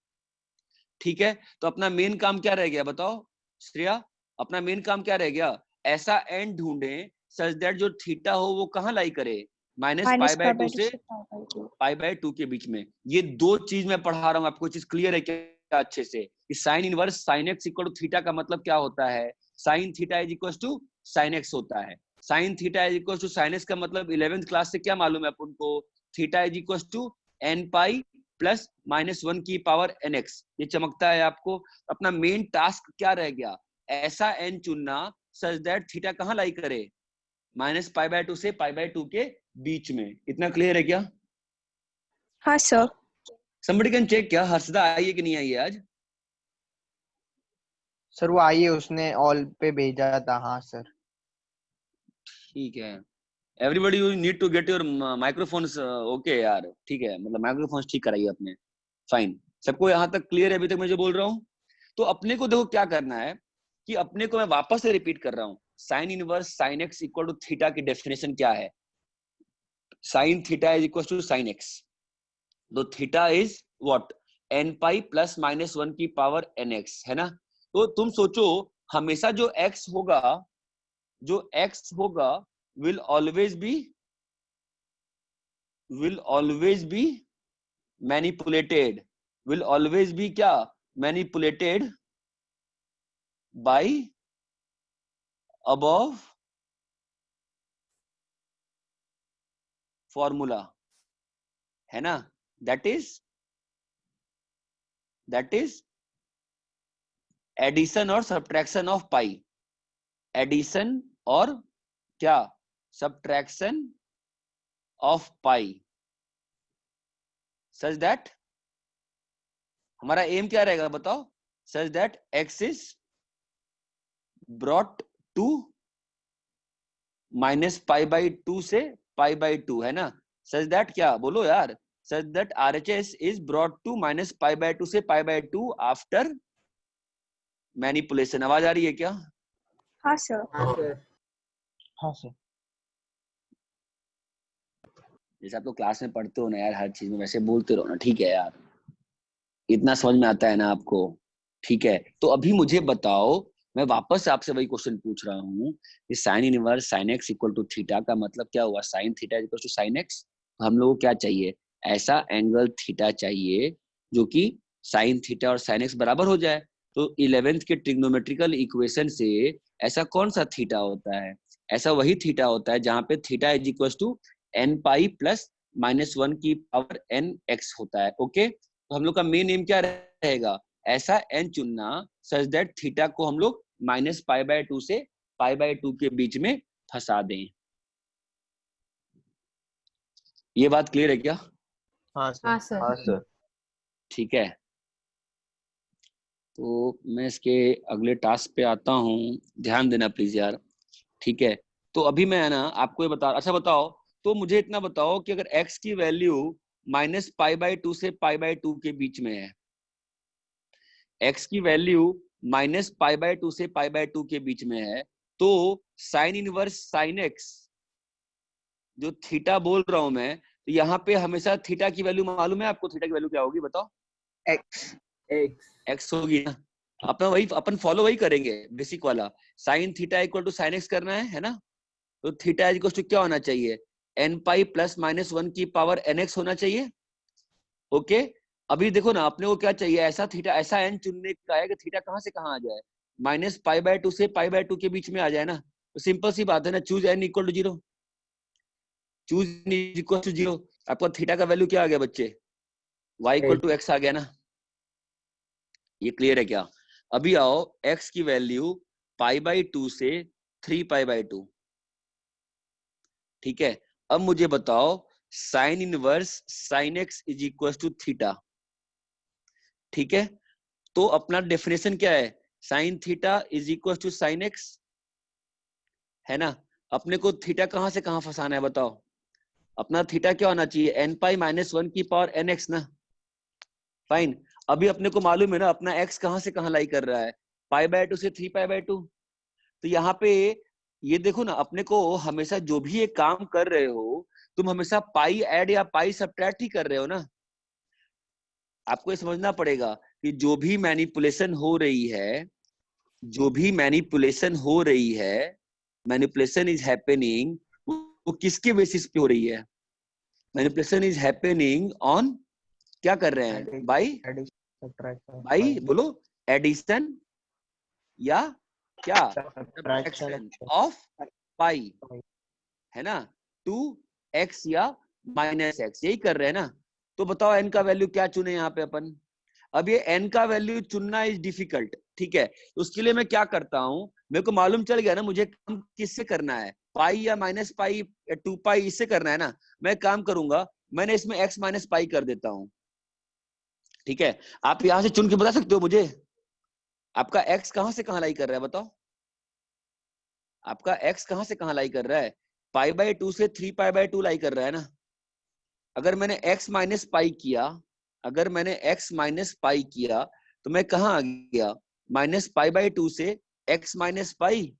ठीक है, तो अपना मेन काम क्या रह गया बताओ श्रेया? अपना मेन काम क्या रह गया? ऐसा एंड ढूंढे सच दैट जो थीटा हो वो कहाँ लाई करे? Minus minus pi by pi two by 2 से से pi by 2. पाई बाय 2 के बीच में। ये दो चीज मैं पढ़ा रहा हूँ आपको, चीज क्लियर है क्या अच्छे से? कि sine inverse sine x equal to theta का मतलब क्या होता है? Sine theta is equal to sine x होता है। Sine theta is equal to sine x का मतलब 11th क्लास से क्या मालूम है अपन को? Theta is equal to n pi plus -1 की पावर एन एक्स। ये चमकता है आपको? अपना मेन टास्क क्या रह गया? ऐसा एन चुनना सच दैट थीटा कहाँ लाई करे? माइनस पाई बाय 2 से पाई बाय 2 के बीच में। इतना क्लियर है क्या? हाँ सर। somebody can check क्या हर्षदा आई है कि नहीं आई है आज? सर वो आई है, उसने ऑल पे भेजा था। हाँ सर। ठीक है, everybody you need to get your microphones okay यार, ठीक है, मतलब माइक्रोफोन्स ठीक कराइए अपने। फाइन, सबको यहाँ तक क्लियर है अभी तक मैं जो बोल रहा हूँ? तो अपने को देखो क्या करना है कि अपने को मैं वापस से रिपीट कर रहा हूँ, sine inverse sine x equal to theta की डेफिनेशन क्या है? Sine theta is equal to sine x, तो theta is what? N pi plus -1 की पावर एन एक्स, है ना? तो तुम सोचो हमेशा जो x होगा will always be manipulated, will always be क्या? manipulated by above formula, है ना? that is एडिशन और सब्ट्रैक्शन ऑफ पाई, एडिशन और क्या? Subtraction of pi, such that हमारा एम क्या रहेगा बताओ? Such that x is brought to minus pi by 2 से पाई बाई 2, है ना? सच दैट क्या बोलो यार? Such that RHS is brought to minus pi by 2 से पाई बाई 2 आफ्टर मैनिपुलेशन। आवाज आ रही है क्या? हाँ सर। हाँ सर। जैसे आप लोग क्लास में पढ़ते हो ना यार, हर चीज में वैसे बोलते रहो ना, ठीक है यार? इतना समझ में आता है ना आपको? ठीक है, तो अभी मुझे बताओ, मैं वापस से आपसे वही क्वेश्चन पूछ रहा हूँ कि sine inverse sine x equal to theta का मतलब क्या हुआ? Sine theta equal to sine x. तो हम लोगों को क्या चाहिए? ऐसा एंगल थीटा चाहिए जो कि साइन थीटा और साइन एक्स बराबर हो जाए। तो 11th के ट्रिग्नोमेट्रिकल इक्वेशन से ऐसा कौन सा थीटा होता है? ऐसा वही थीटा होता है जहां पे theta is equal to n pi plus -1 की पावर एन एक्स होता है। ओके, तो हम लोग का मेन एम क्या रहेगा? ऐसा एन चुनना सच दैट थीटा को हम लोग माइनस पाई बाय 2 से पाई बाय 2 के बीच में फंसा दें। ये बात क्लियर है क्या? हाँ हाँ सर। सर। हाँ सर। ठीक है, तो मैं इसके अगले टास्क पे आता हूँ, ध्यान देना प्लीज यार। ठीक है, तो अभी मैं है ना आपको ये बता, अच्छा बताओ, तो मुझे इतना बताओ कि अगर x की वैल्यू माइनस पाई बाय 2 से पाई बाय 2 के बीच में है, x की वैल्यू माइनस पाई बाय 2 से पाई बाय 2 के बीच में है, तो साइन इनवर्स साइन एक्स जो थीटा बोल रहा हूं मैं, तो यहाँ पे हमेशा थीटा की वैल्यू मालूम है आपको? थीटा की वैल्यू क्या होगी बताओ? एक्स होगी ना? अपन फॉलो वही करेंगे, बेसिक वाला। Sine theta equal to sine x करना है ना? तो थीटा इक्वल टू क्या होना चाहिए? एन पाई प्लस -1 की पावर एन एक्स होना चाहिए। ओके, अभी देखो ना अपने को क्या चाहिए? ऐसा थीटा, ऐसा एन चुनने का है कि थीटा कहां से कहां आ जाए? माइनस पाई बाय 2 से पाई बाय 2 के बीच में आ जाए ना। तो सिंपल सी बात है ना, choose n equal to 0, choose n equal to 0। आपका थीटा का वैल्यू क्या आ गया बच्चे? y इक्वल टू एक्स आ गया ना? ये क्लियर है क्या? अभी आओ, x की वैल्यू पाई बाई 2 से 3 पाई बाई 2। ठीक है, अब मुझे बताओ sine inverse sine x is equal to theta. ठीक है, तो अपना डेफिनेशन क्या है? Sine theta is equal to sine x, है ना? अपने को थीटा कहां से कहां फंसाना है बताओ? अपना थीटा क्या होना चाहिए? एन पाई -1 की पावर एन एक्स ना। फाइन, अभी अपने को मालूम है ना अपना x कहां से कहां लाई कर रहा है? पाई बाय 2 से 3 पाई बाय 2। तो यहाँ पे ये देखो ना, अपने को हमेशा जो भी ये काम कर रहे हो तुम हमेशा पाई ऐड या पाई सब्ट्रैक्ट ही कर रहे हो ना। आपको ये समझना पड़ेगा कि जो भी मैनिपुलेशन हो रही है, जो भी मैनिपुलेशन हो रही है, मैनिपुलेशन इज हैपनिंग, वो किसके बेसिस पे हो रही है? मैनिपुलेशन इज हैपनिंग ऑन, क्या कर रहे हैं? बाई बोलो, एडिशन या क्या? सब्ट्रैक्शन ऑफ पाई, है ना, टू एक्स या माइनस एक्स, यही कर रहे हैं ना। तो बताओ n का वैल्यू क्या चुने यहाँ पे अपन? अब ये n का वैल्यू चुनना इज डिफिकल्ट, ठीक है। तो उसके लिए मैं क्या करता हूँ, मेरे को मालूम चल गया ना मुझे काम किससे करना है, पाई या माइनस पाई या 2 पाई, इससे करना है ना। मैं काम करूंगा, मैंने इसमें x माइनस पाई कर देता हूँ, ठीक है। आप यहां से चुन के बता सकते हो मुझे आपका x कहां से कहां लाई कर रहा है? बताओ आपका x कहां से कहां लाई कर रहा है? पाई बाय 2 से 3 पाई बाय 2 लाई कर रहा है ना। अगर मैंने x माइनस पाई किया, अगर मैंने x माइनस पाई किया तो मैं कहां आ गया? माइनस पाई बाय 2 से x माइनस पाई,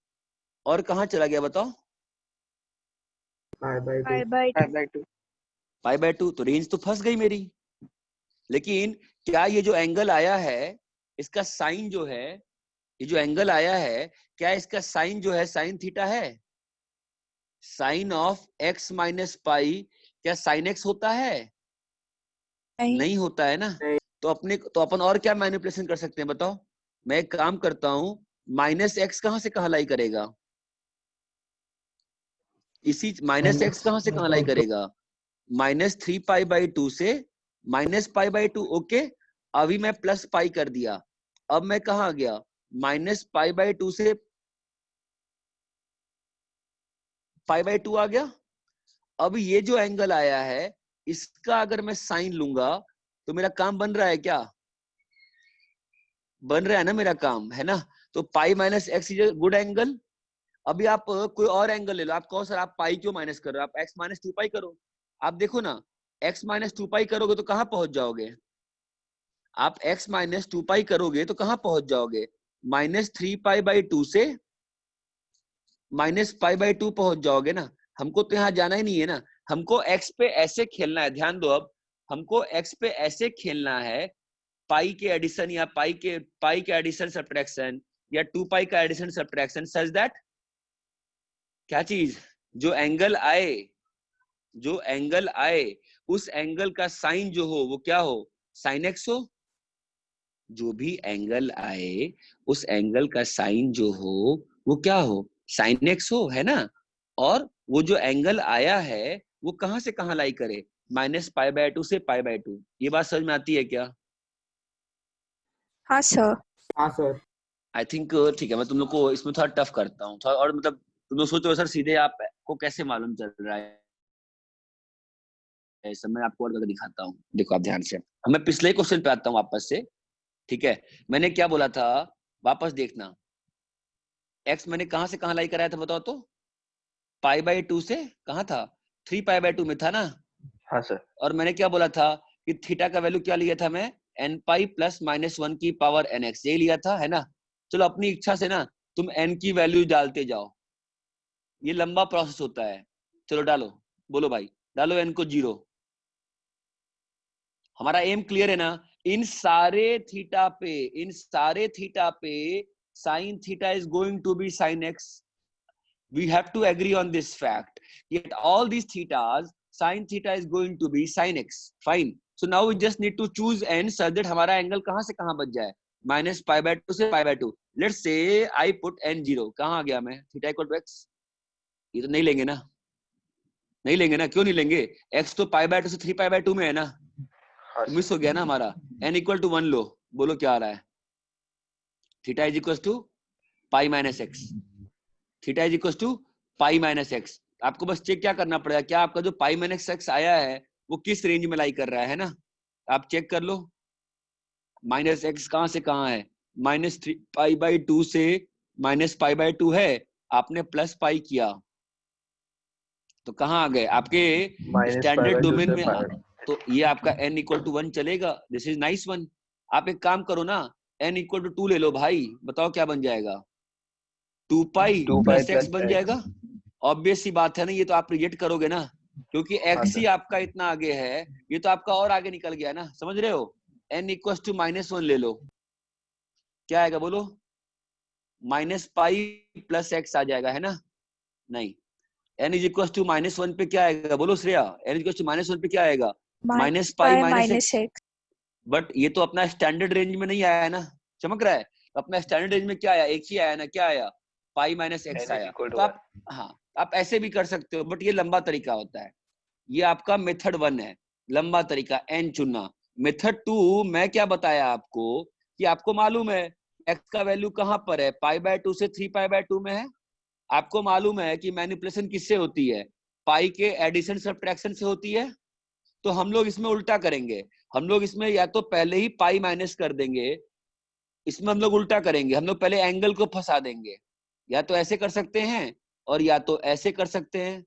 और कहां चला गया बताओ? Pi by pi by 2। तो रेंज तो फंस गई मेरी। लेकिन क्या ये जो एंगल आया है इसका साइन जो है, ये जो एंगल आया है क्या इसका साइन जो है साइन थीटा है? Sine of x minus pi क्या साइन x होता है? नहीं होता है ना। तो अपन और क्या मैनिपुलेशन कर सकते हैं बताओ? मैं एक काम करता हूं, माइनस एक्स कहां से कहां लाई करेगा? इसी माइनस एक्स कहां से कहां लाई करेगा? माइनस 3 पाई बाई 2 से माइनस पाई बाई 2। ओके, अभी मैं प्लस पाई कर दिया, अब मैं कहां आ गया? माइनस पाई बाई 2 से पाई बाई 2 आ गया। अब ये जो एंगल आया है इसका अगर मैं साइन लूंगा तो मेरा काम बन रहा है क्या? बन रहा है ना मेरा काम, है ना। तो pi minus x is good angle. अभी आप कोई और एंगल ले लो, आप कहो सर आप पाई क्यों माइनस कर रहे हो, आप एक्स माइनस 2 पाई करो। आप देखो ना, एक्स माइनस 2 पाई करोगे तो कहां पहुंच जाओगे? आप एक्स माइनस 2 पाई करोगे तो कहां पहुंच जाओगे? माइनस 3 पाई बाई 2 से माइनस पाई बाई 2 पहुंच जाओगे ना। हमको तो यहाँ जाना ही नहीं है ना, हमको एक्स पे ऐसे खेलना है। ध्यान दो, अब हमको एक्स पे ऐसे खेलना है, पाई के एडिशन या पाई के एडिशन सब्ट्रैक्शन या 2 पाई का एडिशन सब्ट्रैक्शन, सच दैट क्या चीज, जो एंगल आए उस एंगल का साइन जो हो वो क्या हो? साइन एक्स हो। जो भी एंगल आए उस एंगल का साइन जो हो वो क्या हो? साइन एक्स हो, है ना। और वो जो एंगल आया है वो कहां से कहां लाई करे? माइनस पाई बाय 2 से पाई बाय 2। ये बात समझ में आती है क्या? हाँ सर। हाँ सर। आई थिंक ठीक है, मैं तुम लोग को इसमें थोड़ा टफ करता हूँ थोड़ा, और मतलब तुम लोग सोचो सर सीधे आपको कैसे मालूम चल रहा है, ऐसा मैं आपको और करके दिखाता हूँ। देखो आप ध्यान से, मैं पिछले क्वेश्चन पे आता हूँ वापस से, ठीक है। मैंने क्या बोला था, वापस देखना, एक्स मैंने कहां से कहां लाई कराया था बताओ तो? पाई बाय 2 से कहां था? 3 पाई बाय 2 में था ना। हाँ सर। और मैंने क्या बोला था कि थीटा का वैल्यू क्या लिया था मैं? एन पाई प्लस माइनस 1 की पावर एन एक्स, ये लिया था, है ना। चलो अपनी इच्छा से ना तुम एन की वैल्यू डालते जाओ, ये लंबा प्रोसेस होता है। चलो डालो, बोलो भाई, डालो एन को 0। हमारा एम क्लियर है ना? इन सारे थीटा पे sine theta is going to be sine x. We have to agree on this fact. Yet all these thetas, sin theta is going to be sin x. Fine. So now we just need to choose n such that हमारा angle कहां से कहां बच जाए? Minus pi by 2 से पाई by 2। Let's say I put n 0। कहां आ गया मैं? Theta equal to x। ये तो नहीं लेंगे ना, नहीं लेंगे ना, क्यों नहीं लेंगे? x तो पाई बाय 2 से 3 पाई बाय 2 में है ना, हाँ मिस हो गया ना हमारा। n इक्वल टू 1 लो, बोलो क्या आ रहा है? Theta is equal to pi minus x. Theta is equal to pi minus x. आपको बस चेक क्या करना पड़ेगा, क्या आपका जो पाई माइनस एक्स आया है वो किस रेंज में लाई कर रहा है ना। आप चेक कर लो, माइनस एक्स कहां से कहां है? माइनस 3 पाई बाई 2 से माइनस पाई बाई 2 है, आपने प्लस पाई किया तो कहां आ गए? आपके स्टैंडर्ड डोमेन में। तो ये आपका n इक्वल टू 1 चलेगा। This is nice one. आप एक काम करो ना, n इक्वल टू 2 ले लो भाई, बताओ क्या बन जाएगा? 2 पाई प्लस एक्स बन जाएगा। ऑब्वियस सी बात है ना, ये तो आप रिजेक्ट करोगे ना, क्योंकि x ही आपका इतना आगे है, ये तो आपका और आगे निकल गया ना, समझ रहे हो। n इक्वल टू -1 ले लो, क्या आएगा बोलो? माइनस पाई प्लस एक्स आ जाएगा, है ना। नहीं, n इज इक्वल टू -1 पे क्या आएगा, बोलो Shreya, n is equal to -1 पे क्या आएगा, minus -π pi -x। minus x. But ये तो अपना स्टैंडर्ड रेंज में नहीं आया है ना, चमक रहा है। अपना स्टैंडर्ड रेंज में क्या आया, एक ही आया ना, क्या आया, पाई माइनस एक्स आया। तो आप हाँ आप ऐसे भी कर सकते हो, बट ये लंबा तरीका होता है। ये आपका मेथड 1 है, लंबा तरीका n चुनना। मेथड 2 मैं क्या बताया आपको कि आपको मालूम है x का वैल्यू कहाँ पर है, π/2 से 3π/2 में है। आपको मालूम है कि मैनिपुलेशन किससे होती है, पाई के एडिशन सब्ट्रैक्शन से होती है। तो हम लोग इसमें उल्टा करेंगे, हम लोग इसमें या तो पहले ही पाई माइनस कर देंगे, इसमें हम लोग उल्टा करेंगे, हम लोग पहले एंगल को फंसा देंगे। या तो ऐसे कर सकते हैं और या तो ऐसे कर सकते हैं,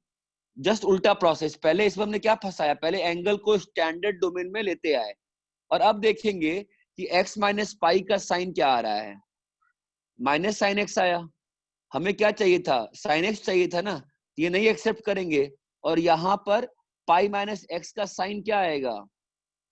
जस्ट उल्टा प्रोसेस। पहले इसमें हमने क्या फंसाया, पहले एंगल को स्टैंडर्ड डोमेन में लेते आए, और अब देखेंगे कि x माइनस पाई का साइन क्या आ रहा है, माइनस साइन एक्स आया। हमें क्या चाहिए था, साइन एक्स चाहिए था ना, ये नहीं एक्सेप्ट करेंगे। और यहाँ पर पाई माइनस एक्स का साइन क्या आएगा,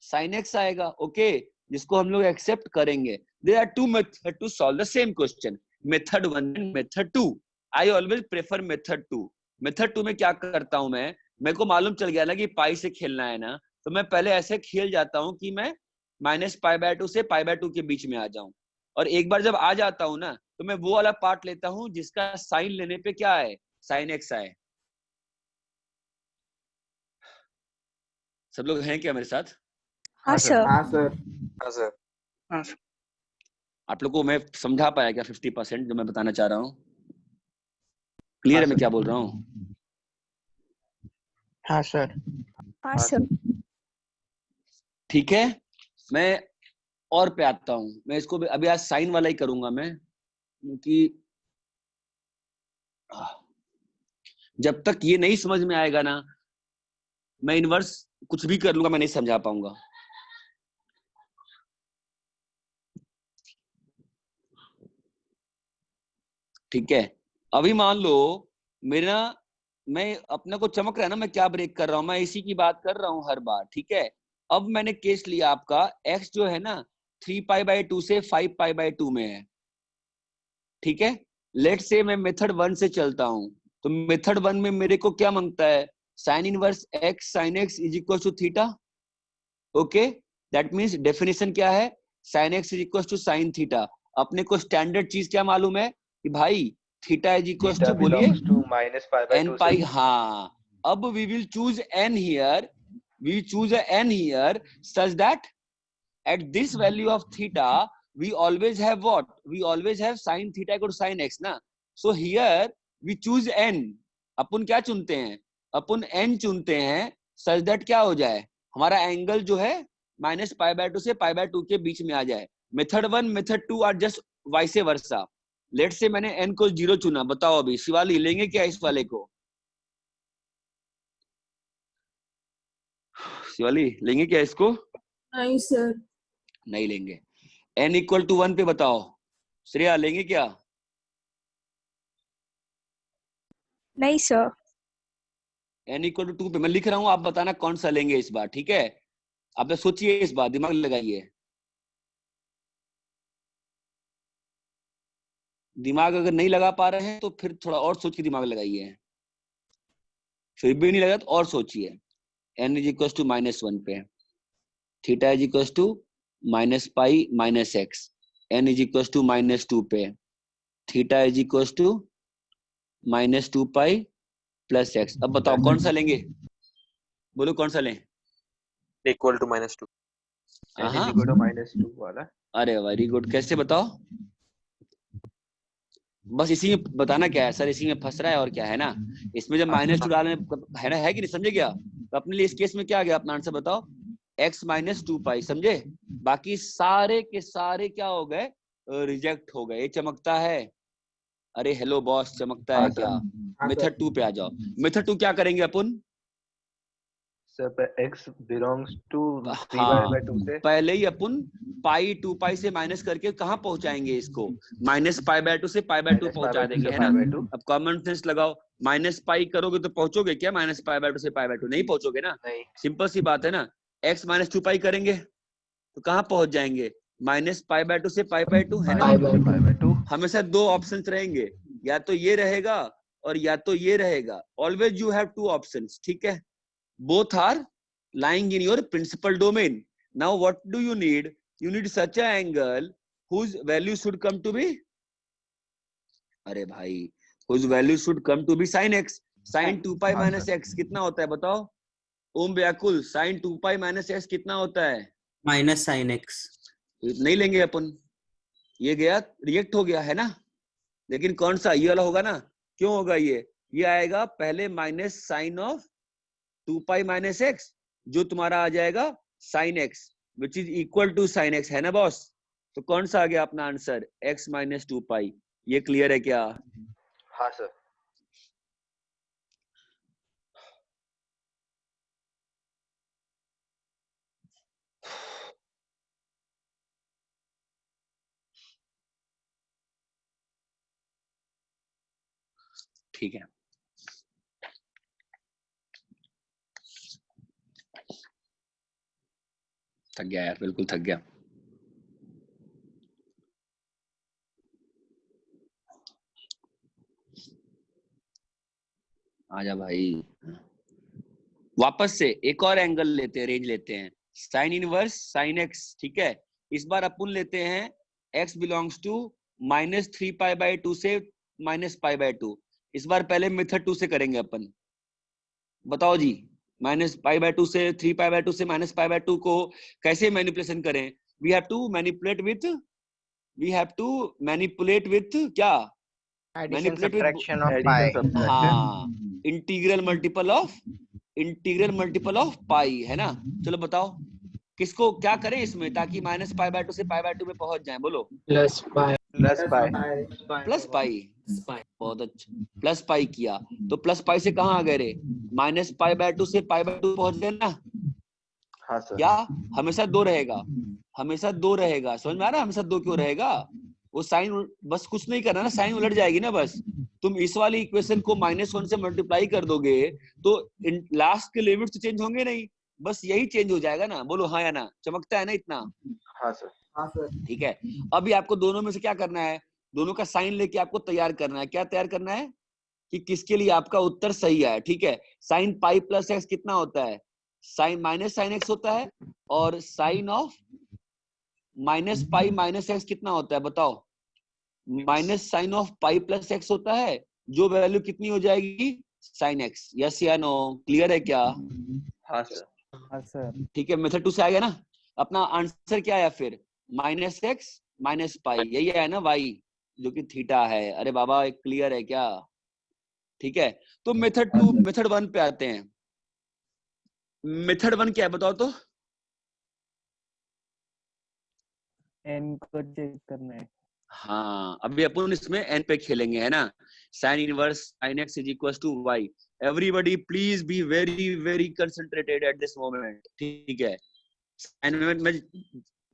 साइन एक्स आएगा। ओके, जिसको हम लोग एक्सेप्ट करेंगे। There are two method to solve the same question, method 1 and method 2। I always prefer method 2। Method 2 में क्या करता हूं मैं, मेरे को मालूम चल गया ना कि पाई से खेलना है ना, तो मैं पहले ऐसे खेल जाता हूं कि मैं -π/2 से π/2 के बीच में आ जाऊं। और एक बार जब आ जाता हूं ना, तो मैं वो वाला पार्ट लेता हूं जिसका साइन लेने पे क्या है, साइन एक्स आए। सब लोग हैं क्या मेरे साथ? हाँ सर। हाँ सर। हाँ सर। आप लोग को मैं समझा पाया क्या 50% जो मैं बताना चाह रहा हूँ? क्लियर है मैं क्या बोल रहा हूँ? हाँ सर। हाँ सर। ठीक है, मैं और पे आता हूँ। मैं इसको अभी आज साइन वाला ही करूंगा मैं, क्योंकि जब तक ये नहीं समझ में आएगा ना, मैं इनवर्स कुछ भी कर लूंगा, मैं नहीं समझा पाऊंगा। ठीक है, अभी मान लो मेरा, मैं अपने को चमक रहा है ना, मैं क्या ब्रेक कर रहा हूं, मैं इसी की बात कर रहा हूं हर बार। ठीक है, अब मैंने केस लिया आपका x जो है ना 3π/2 से 5π/2 में है। ठीक है, लेट से मैं मेथड 1 से चलता हूं, तो मेथड 1 में मेरे को क्या मांगता है, sine inverse x sin x is equal to theta. Okay, that means definition क्या है, sin x is equal to sin theta. अपने को स्टैंडर्ड चीज क्या मालूम है कि भाई थीटा इज इक्वल टू, बोलिए, n पाई। हाँ, अब we will choose n here, we choose a n here such that at this value of theta we always have what, we always have sin theta equal to sin x ना। so here we choose n, अपन क्या चुनते हैं, अपन n चुनते हैं such that क्या हो जाए, हमारा एंगल जो है -π/2 से π/2 के बीच में आ जाए। Method 1 method 2 are just vice versa. Late से मैंने n को 0 चुना, बताओ अभी शिवाली लेंगे क्या इस वाले को, शिवाली लेंगे क्या इसको? नहीं सर। नहीं लेंगे। n इक्वल टू 1 पे बताओ, श्रेया लेंगे क्या? नहीं सर। n इक्वल टू 2 पे मैं लिख रहा हूं, आप बताना कौन सा लेंगे इस बार। ठीक है, आप सोचिए इस बार, दिमाग लगाइए। दिमाग अगर नहीं लगा पा रहे हैं तो फिर थोड़ा और सोच के दिमाग लगाइए, फिर भी नहीं लगा तो और सोचिए। n इज इक्वल टू -1 पे, theta is equal to -π - x, n is equal to -2 पे, theta is equal to -2π + x। अब बताओ कौन सा लेंगे, बोलो कौन सा लें? Equal to -2। हाँ, -2 वाला। अरे वेरी गुड, कैसे बताओ? बस इसी में बताना क्या है सर, इसी में फंस रहा है और क्या है ना, इसमें जब -2 डालने है ना, है कि नहीं, समझे क्या? तो अपने लिए इस केस में क्या आ गया अपना आंसर बताओ, x - 2π, समझे? बाकी सारे के सारे क्या हो गए, रिजेक्ट हो गए। ये चमकता है, अरे हेलो बॉस, चमकता है क्या? मेथड 2 पे आ जाओ। मेथड 2 क्या करेंगे अपन, सर x बिलोंग्स टू हाँ, 3/2 से पहले ही अपन पाई 2π से माइनस करके कहाँ पहुंचाएंगे इसको, -π/2 से π/2 पहुंचा देंगे, है ना। अब कॉमन सेंस लगाओ, -π करोगे तो पहुंचोगे क्या -π/2 से π/2? नहीं पहुंचोगे ना, सिंपल सी बात है ना। x -2π करेंगे तो कहाँ पहुंच जाएंगे, -π/2 से π/2, है ना। हमेशा दो ऑप्शन रहेंगे, या तो ये रहेगा और या तो ये रहेगा। Always you have two options, ठीक है, both are lying in your principal domain. Now what do you need? You need such a angle whose value should come to be, अरे भाई, whose value should come to be sin x. sin 2 pi minus x कितना होता है बताओ? ओम व्याकुल, sin 2 pi minus x कितना होता है? Minus sine x. नहीं लेंगे अपन, ये गया, रिजेक्ट हो गया है ना। लेकिन कौन सा, ये वाला होगा ना। क्यों होगा ये आएगा पहले minus sine of 2 pi minus x, जो तुम्हारा आ जाएगा sin x which is equal to sin x, है ना बॉस। तो कौन सा आ गया अपना आंसर, x minus 2 pi। ये क्लियर है क्या? हाँ सर। ठीक है, थक गया यार, बिल्कुल थक गया। आजा भाई, वापस से एक और एंगल लेते हैं, रेंज लेते हैं, साइन इनवर्स साइन एक्स, ठीक है। इस बार अपन लेते हैं x बिलोंग्स टू -3 π/2 से -π/2। इस बार पहले मेथड 2 से करेंगे अपन, बताओ जी। -π/2 से 3 π/2 से -π/2 को कैसे मैनिपुलेशन करें? We have to manipulate with क्या? Addition subtraction of pi. हाँ, इंटीग्रल मल्टीपल ऑफ पाई, है ना। चलो बताओ किसको क्या करें इसमें, ताकि -π/2 से π/2 में पहुंच जाए, बोलो। Plus pi. प्लस पाई, बहुत अच्छा, प्लस पाई किया तो प्लस पाई से कहाँ आ गए रे? -π/2 से π/2 पहुंच गए ना। हाँ सर। क्या हमेशा 2 रहेगा? हमेशा 2 रहेगा, समझ में आ रहा है? हमेशा 2 क्यों रहेगा? वो साइन, बस कुछ नहीं करना ना, साइन उलट जाएगी ना। बस तुम इस वाली इक्वेशन को -1 से मल्टीप्लाई कर दोगे तो लास्ट के लिमिट्स चेंज होंगे नहीं, बस यही चेंज हो जाएगा ना। बोलो हाँ या ना, चमकता है ना इतना? हाँ सर। हाँ सर। ठीक है, अभी आपको दोनों में से क्या करना है, दोनों का साइन लेके आपको तैयार करना है। क्या तैयार करना है कि किसके लिए आपका उत्तर सही है, ठीक है। साइन पाई प्लस एक्स कितना होता है? साइन माइनस साइन एक्स होता है। और sine of minus pi minus x कितना होता है बताओ? Minus sine of pi plus x होता है, जो वैल्यू कितनी हो जाएगी? Sine x. यस या नो, क्लियर है क्या? हाँ सर। हाँ सर। ठीक है, मेथड 2 से आ गया ना। अपना आंसर क्या आया फिर? -x माइनस पाई, यही है ना वाई, जो कि थीटा है। अरे बाबा क्लियर है क्या? ठीक है, तो मेथड 2 मेथड 1 पे आते हैं। मेथड 1 क्या है बताओ तो? n को चेक करना है। हाँ, अभी अपन इसमें n पे खेलेंगे, है ना। Sine inverse sin x is equal to y। Everybody please be very very concentrated at this moment, ठीक है। साइन में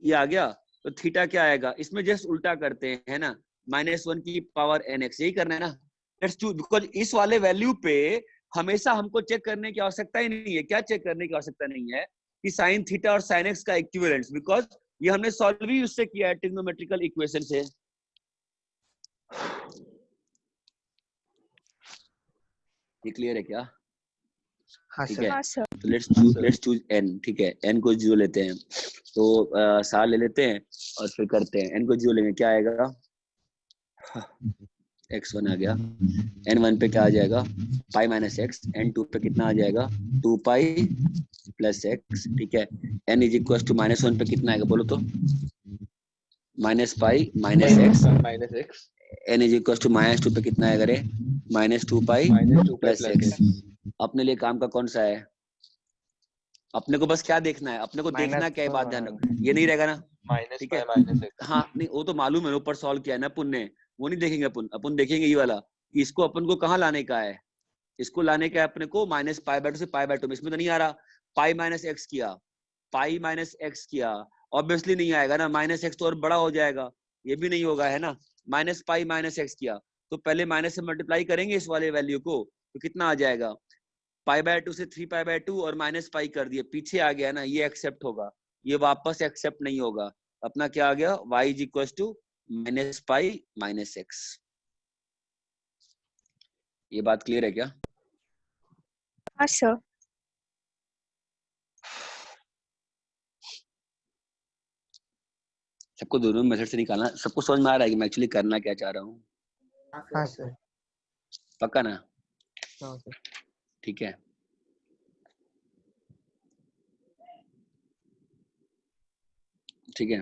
ये आ गया तो थीटा क्या आएगा? इसमें जस्ट उल्टा करते हैं, है ना। -1 की पावर nx, यही करना है ना। लेट्स डू, बिकॉज़ इस वाले वैल्यू पे हमेशा हमको चेक करने की आवश्यकता ही नहीं है। क्या चेक करने की आवश्यकता नहीं है? कि साइन थीटा और साइन एक्स का इक्विवेलेंस, बिकॉज ये हमने सॉल्व ही उससे किया है, ट्रिग्नोमेट्रिकल इक्वेशन से। ये क्लियर है क्या? हाँ ठीक सर। है, हाँ सर। तो लेट्स चूज n, ठीक है। n को 0 लेते हैं, तो सार ले लेते हैं और फिर करते हैं। n को 0 लेंगे, क्या आएगा? x1 आ गया। n1 पे क्या आ जाएगा? पाई माइनस एक्स। n2 पे कितना आ जाएगा? 2 पाई प्लस एक्स, ठीक है। n इज इक्वल टू -1 पे कितना आएगा बोलो तो? -Pi minus x. Minus x. n is equal to -2 पे कितना आएगा रे? -2 पाई प्लस एक्स। अपने लिए काम का कौन सा है? अपने को बस क्या देखना है? अपने को देखना क्या है, बात ध्यान रखो, ये नहीं रहेगा ना। ठीक है, हाँ नहीं वो तो मालूम है, ऊपर सॉल्व किया है ना अपन ने, वो नहीं देखेंगे अपन देखेंगे ये वाला। इसको अपन को कहाँ लाने का है? इसको लाने का है अपने को -π/2 से π/2 में। इसमें तो नहीं आ रहा। पाई माइनस एक्स किया, पाई माइनस एक्स किया, ऑब्वियसली नहीं आएगा ना। -x तो और बड़ा हो जाएगा, ये भी नहीं होगा, है ना। -पाई माइनस एक्स किया तो पहले माइनस से मल्टीप्लाई करेंगे इस वाले वैल्यू को, तो कितना आ जाएगा? π/2 से 3π/2 और -पाई कर दिए, पीछे आ गया ना, ये एक्सेप्ट होगा, ये वापस एक्सेप्ट नहीं होगा। अपना क्या आ गया? y is equal to -pi minus x. ये बात क्लियर है क्या? हाँ सर। सबको दोनों मेथड से निकालना, सबको समझ में आ रहा है कि मैं एक्चुअली करना क्या चाह रहा हूँ? हाँ सर। पक्का ना? हाँ सर। ठीक है। ठीक है,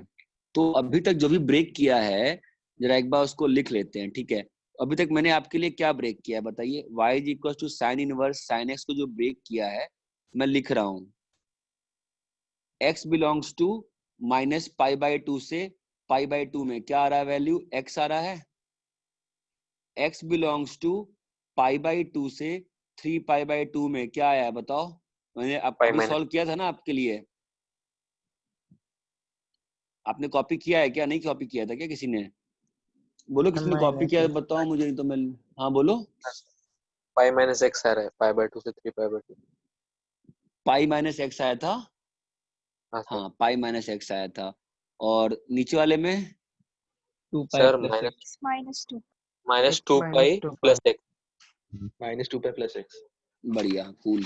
तो अभी तक जो भी ब्रेक किया है जरा एक बार उसको लिख लेते हैं। ठीक है, अभी तक मैंने आपके लिए क्या ब्रेक किया है बताइए? y is equal to sine inverse sine x को जो ब्रेक किया है मैं लिख रहा हूँ, x belongs to minus pi by 2 से पाई बाय 2 में क्या आ रहा है वैल्यू? x आ रहा है। x belongs to pi by 2 से 3 पाई बाय 2 में क्या आया है बताओ? मैंने पाई अभी माइनस सॉल्व किया था ना आपके लिए। आपने कॉपी किया है क्या? नहीं कॉपी किया था क्या किसी ने? बोलो किसी ने कॉपी किया है बताओ मुझे, नहीं तो मैं। हाँ बोलो। पाई माइनस एक्स आ रहा है, पाई बाय 2 से 3 pi by 2। Pi minus x आया था। हाँ सर। हाँ पाई माइनस एक्स आया था। और नीचे वाले में 2 pi sir plus minus -2। Minus 2 minus pi 2 plus X. -2 pi plus x। बढ़िया cool.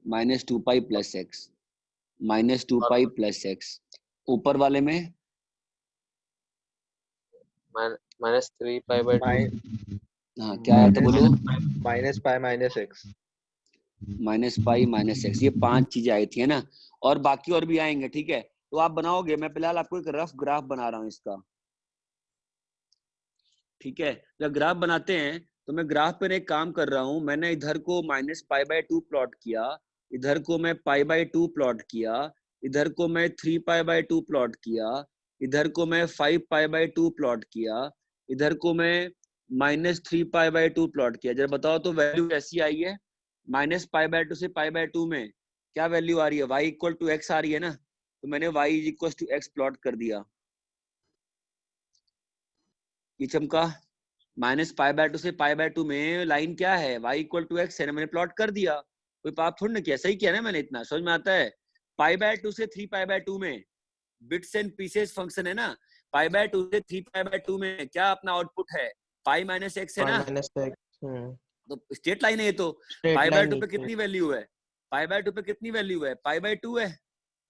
Minus 2 pi plus X, minus 2 pi plus X. ऊपर वाले में माइनस 3 पाई बाय 2। हाँ क्या आया था बोलो? Minus pi minus x। Minus pi minus x. ये 5 चीजें आई थी है ना, और बाकी और भी आएंगे। ठीक है, तो आप बनाओगे, मैं फिलहाल आपको एक रफ ग्राफ बना रहा हूँ इसका। ठीक है, जब ग्राफ बनाते हैं तो मैं ग्राफ पर एक काम कर रहा हूँ, मैंने इधर को माइनस पाई बाय 2 प्लॉट किया, इधर को मैं पाई बाय 2 प्लॉट किया, इधर को मैं 3 पाई बाय 2 प्लॉट किया, इधर को मैं 5 पाई बाय 2 प्लॉट किया, इधर को मैं माइनस 3 पाई बाय 2 प्लॉट किया। जरा बताओ तो वैल्यू कैसी आई है? माइनस पाई बाय 2 से पाई बाय 2 में क्या वैल्यू आ रही है? y इक्वल टू एक्स आ रही है ना, तो मैंने y is equal to x plot कर दिया। ये चमका। माइनस पाई बाय 2 से पाई बाय 2 में लाइन क्या है? y इक्वल टू एक्स है ना, मैंने प्लॉट कर दिया। कोई पाप थोड़ी ना किया, सही किया ना मैंने? इतना समझ में आता है? पाई बाय 2 से 3 पाई बाय 2 में बिट्स एंड पीसेस फंक्शन है ना, पाई बाय 2 से 3 पाई बाय 2 में क्या अपना आउटपुट है? पाई माइनस एक्स है पाई ना, माइनस x। तो स्ट्रेट लाइन है ये तो। स्ट्रेट पाई बाय लाइन 2 पे कितनी वैल्यू है? पाई बाय 2 पे कितनी वैल्यू है? पाई बाय 2 है।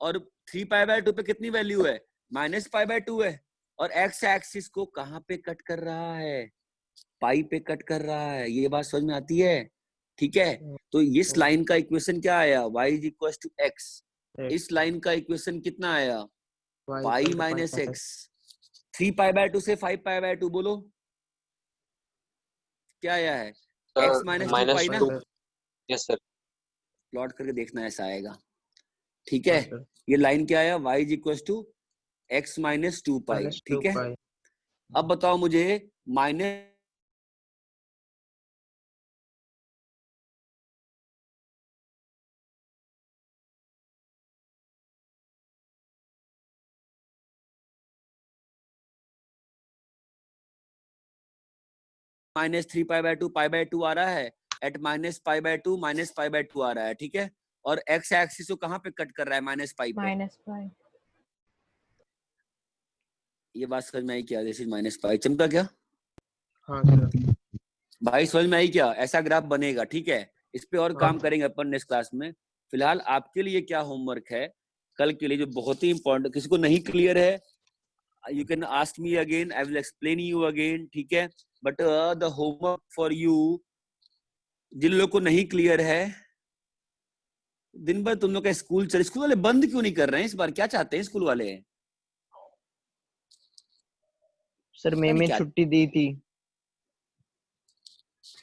और 3 पाई बाय 2 पे कितनी वैल्यू है? माइनस पाई बाय 2 है। और एक्स एक्सिस को कहाँ पे कट कर रहा है? पाई पे कट कर रहा है। ये बात समझ में आती है? ठीक है, तो इस लाइन का इक्वेशन क्या आया? y is equal to x. इस लाइन का इक्वेशन कितना आया? Pi minus x. 3 pi by 2 से 5 पाई बाय 2 बोलो क्या आया है? x माइनस 2 पाई ना। 2। Yes sir. प्लॉट करके देखना ऐसा आएगा। ठीक है, ये लाइन क्या आया? y is equal to x minus 2 pi. ठीक है, अब बताओ मुझे माइनस -3 पाई बाय 2 आ रहा है, at minus pi by 2 minus pi by 2 आ रहा है। ठीक है, और x एक्सिस को कहाँ पे कट कर रहा है? माइनस पाई पे। Minus pi. ये बात समझ में आई क्या? This is minus pi. चमका क्या हाँ सर। भाई? समझ में आई क्या? ऐसा ग्राफ बनेगा। ठीक है, इस पे और काम हाँ। करेंगे अपन नेक्स्ट क्लास में। फिलहाल आपके लिए क्या होमवर्क है कल के लिए जो बहुत ही इंपॉर्टेंट, किसी को नहीं क्लियर है you can ask me again, I will explain you again. ठीक है, but the homework for you, जिन लोगों को नहीं क्लियर है, दिन भर तुम लोग का स्कूल चल, स्कूल वाले बंद क्यों नहीं कर रहे हैं इस बार? क्या चाहते हैं स्कूल वाले? सर पता नहीं मैंने क्या, छुट्टी दी थी।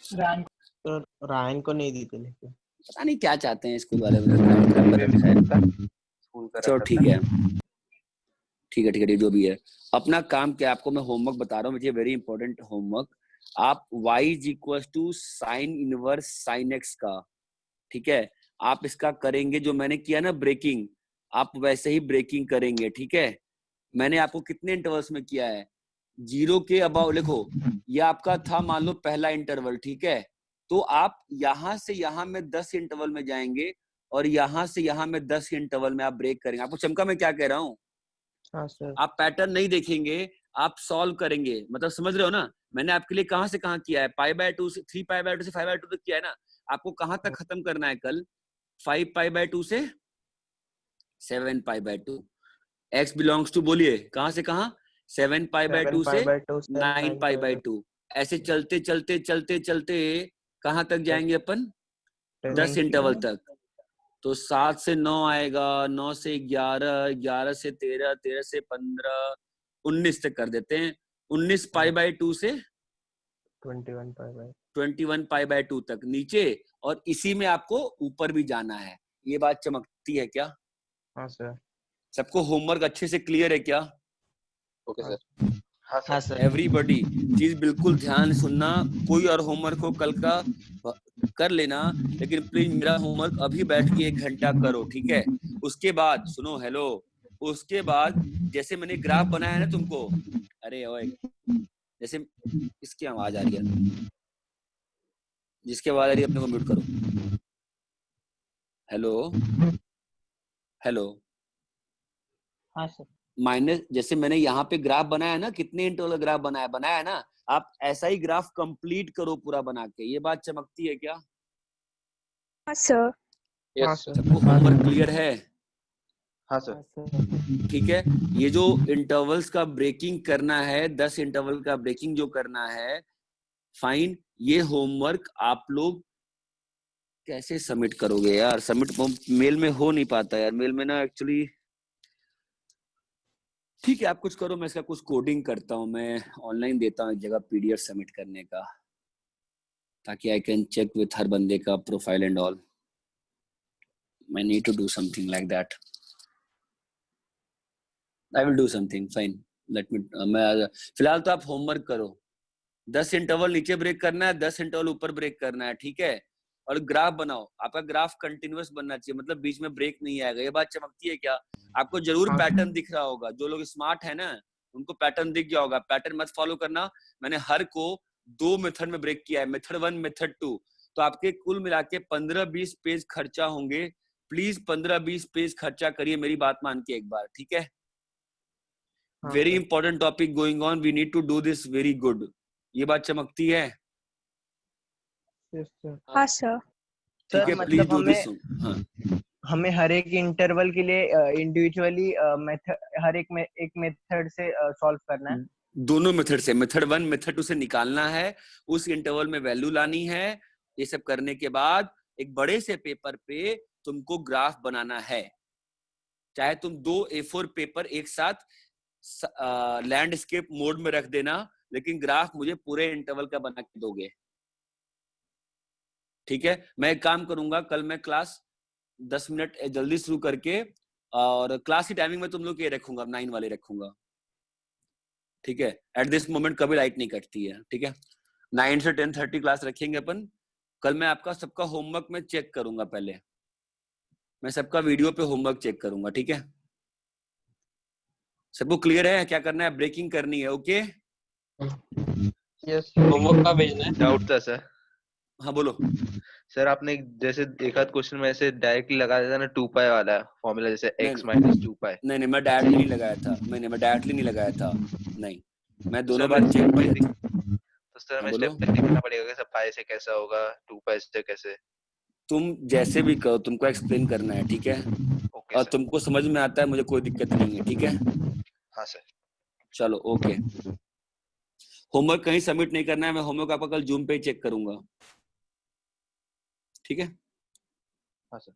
सर रायन को नहीं दी थी लेकिन। पता नहीं क्या चाहते हैं स्कूल वाले। मतलब चलो ठीक है, ठीक है, ठीक है, जो भी है अपना काम क्या, आपको मैं होमवर्क बता रहा हूँ, मुझे वेरी इंपॉर्टेंट होमवर्क। आप y is equal to sine inverse sine x का, ठीक है, आप इसका करेंगे जो मैंने किया ना ब्रेकिंग, आप वैसे ही ब्रेकिंग करेंगे। ठीक है, मैंने आपको कितने इंटरवल्स में किया है? 0 के अबाउट लिखो, ये आपका था मान लो पहला इंटरवल। ठीक है, तो आप यहां से यहां में 10 इंटरवल में जाएंगे और यहां से यहां में 10 इंटरवल में आप ब्रेक करेंगे। आपको चमका मैं क्या कह रहा हूँ? हाँ सर। आप पैटर्न नहीं देखेंगे, आप सॉल्व करेंगे, मतलब समझ रहे हो ना, मैंने आपके लिए कहां से कहां किया है, π/2 से 3π/2 से 5/2 तक किया है ना, आपको कहां तक खत्म करना है कल, 5π/2 से 7π/2। x बिलोंग्स टू, बोलिए कहां से कहां, 7π/2 से 9π/2। ऐसे चलते चलते चलते चलते कहां तक जाएंगे अपन, 10 इंटरवल तक। तो 7 से 9 आएगा, 9 से 11, 11 से 13, 13 से 15, 19 तक कर देते हैं। 19π/2 से 21π/2 तक नीचे, और इसी में आपको ऊपर भी जाना है। ये बात चमकती है क्या? हाँ सर। सबको होमवर्क अच्छे से क्लियर है क्या? Okay sir. हाँ सर। एवरीबॉडी चीज बिल्कुल ध्यान सुनना, कोई और होमवर्क हो कल का कर लेना, लेकिन प्लीज मेरा होमवर्क अभी बैठ के 1 घंटा करो, ठीक है? उसके बाद सुनो, हेलो, उसके बाद जैसे मैंने ग्राफ बनाया है ना तुमको, अरे ओए, जैसे इसकी आवाज आ रही है, जिसके आवाज आ रही है अपने को म्यूट करो। हेलो हेलो, हाँ सर। माइनस, जैसे मैंने यहाँ पे ग्राफ बनाया ना, कितने इंटरवल ग्राफ बनाया ना, आप ऐसा ही ग्राफ कंप्लीट करो पूरा बना के। ये बात चमकती है क्या? हाँ सर। यस सबको होमवर्क क्लियर है? हाँ सर। ठीक है। ये जो इंटरवल्स का ब्रेकिंग करना है, 10 इंटरवल का ब्रेकिंग जो करना है, फाइन, ये होमवर्क आप लोग कैसे सबमिट करोगे यार? सबमिट मेल में हो नहीं पाता यार, मेल में ना एक्चुअली। ठीक है, आप कुछ करो, मैं इसका कुछ कोडिंग करता हूँ, मैं ऑनलाइन देता हूँ एक जगह PDF सबमिट करने का, ताकि आई कैन चेक विथ हर बंदे का profile and all. I need to do something like that. I will do something. Fine. Let me. मैं फिलहाल तो आप होमवर्क करो। 10 इंटरवल नीचे ब्रेक करना है, 10 इंटरवल ऊपर ब्रेक करना है, ठीक है? और ग्राफ बनाओ, आपका ग्राफ कंटिन्यूअस बनना चाहिए, मतलब बीच में ब्रेक नहीं आएगा। ये बात चमकती है क्या? आपको जरूर पैटर्न दिख रहा होगा, जो लोग स्मार्ट है ना उनको पैटर्न दिख गया होगा। पैटर्न मत फॉलो करना, मैंने हर को 2 मेथड में ब्रेक किया है, मेथड 1 मेथड 2। तो आपके कुल मिला के 15-20 पेज खर्चा होंगे। प्लीज 15-20 पेज खर्चा करिए, मेरी बात मान के एक बार, ठीक है? Very important topic going on, we need to do this very good. ये बात चमकती है? हाँ सर। ठीक है, प्लीज डू दिस। हाँ, हमें हर एक इंटरवल के लिए इंडिविजुअली हर एक मेथड से सॉल्व करना है। दोनों मेथड से, मेथड 1 मेथड 2 से निकालना है, उस इंटरवल में वैल्यू लानी है। ये सब करने के बाद एक बड़े से पेपर पे तुमको ग्राफ बनाना है। चाहे तुम 2 A4 पेपर एक साथ लैंडस्केप मोड में रख देना, लेकिन ग्राफ मुझे पूरे इंटरवल का बना के दोगे, ठीक है? मैं एक काम करूंगा, कल मैं क्लास 10 मिनट जल्दी शुरू करके, और क्लास की टाइमिंग में तुम लोग ये रखूंगा, 9 वाले रखूंगा, ठीक है? एट दिस मोमेंट कभी लाइट नहीं कटती है, ठीक है? 9 से 10:30 क्लास रखेंगे अपन। कल मैं आपका सबका होमवर्क में चेक करूंगा, पहले मैं सबका वीडियो पे होमवर्क चेक करूंगा, ठीक है? सबको क्लियर है क्या करना है? ब्रेकिंग करनी है, ओके? यस। होमवर्क का भेजना है। डाउट था सर। हाँ बोलो। सर आपने जैसे एक आध क्वेश्चन में ऐसे डायरेक्टली लगा दिया था ना 2π वाला फॉर्मूला, जैसे x - 2π। नहीं, मैं डायरेक्टली नहीं लगाया था, मैं डायरेक्टली नहीं लगाया था, नहीं, मैं दोनों बार चेक किया था। तो सर हमें स्टेप बाय देखना पड़ेगा कि सब पाई से कैसा होगा, 2π से कैसे? तुम जैसे भी करो, तुमको एक्सप्लेन करना है, ठीक है? और तुमको समझ में आता है, मुझे कोई दिक्कत नहीं है, ठीक है? हाँ सर। चलो ओके। होमवर्क कहीं सबमिट नहीं करना है, मैं होमवर्क आपका कल जूम पे ही चेक करूंगा, ठीक है? हाँ सर।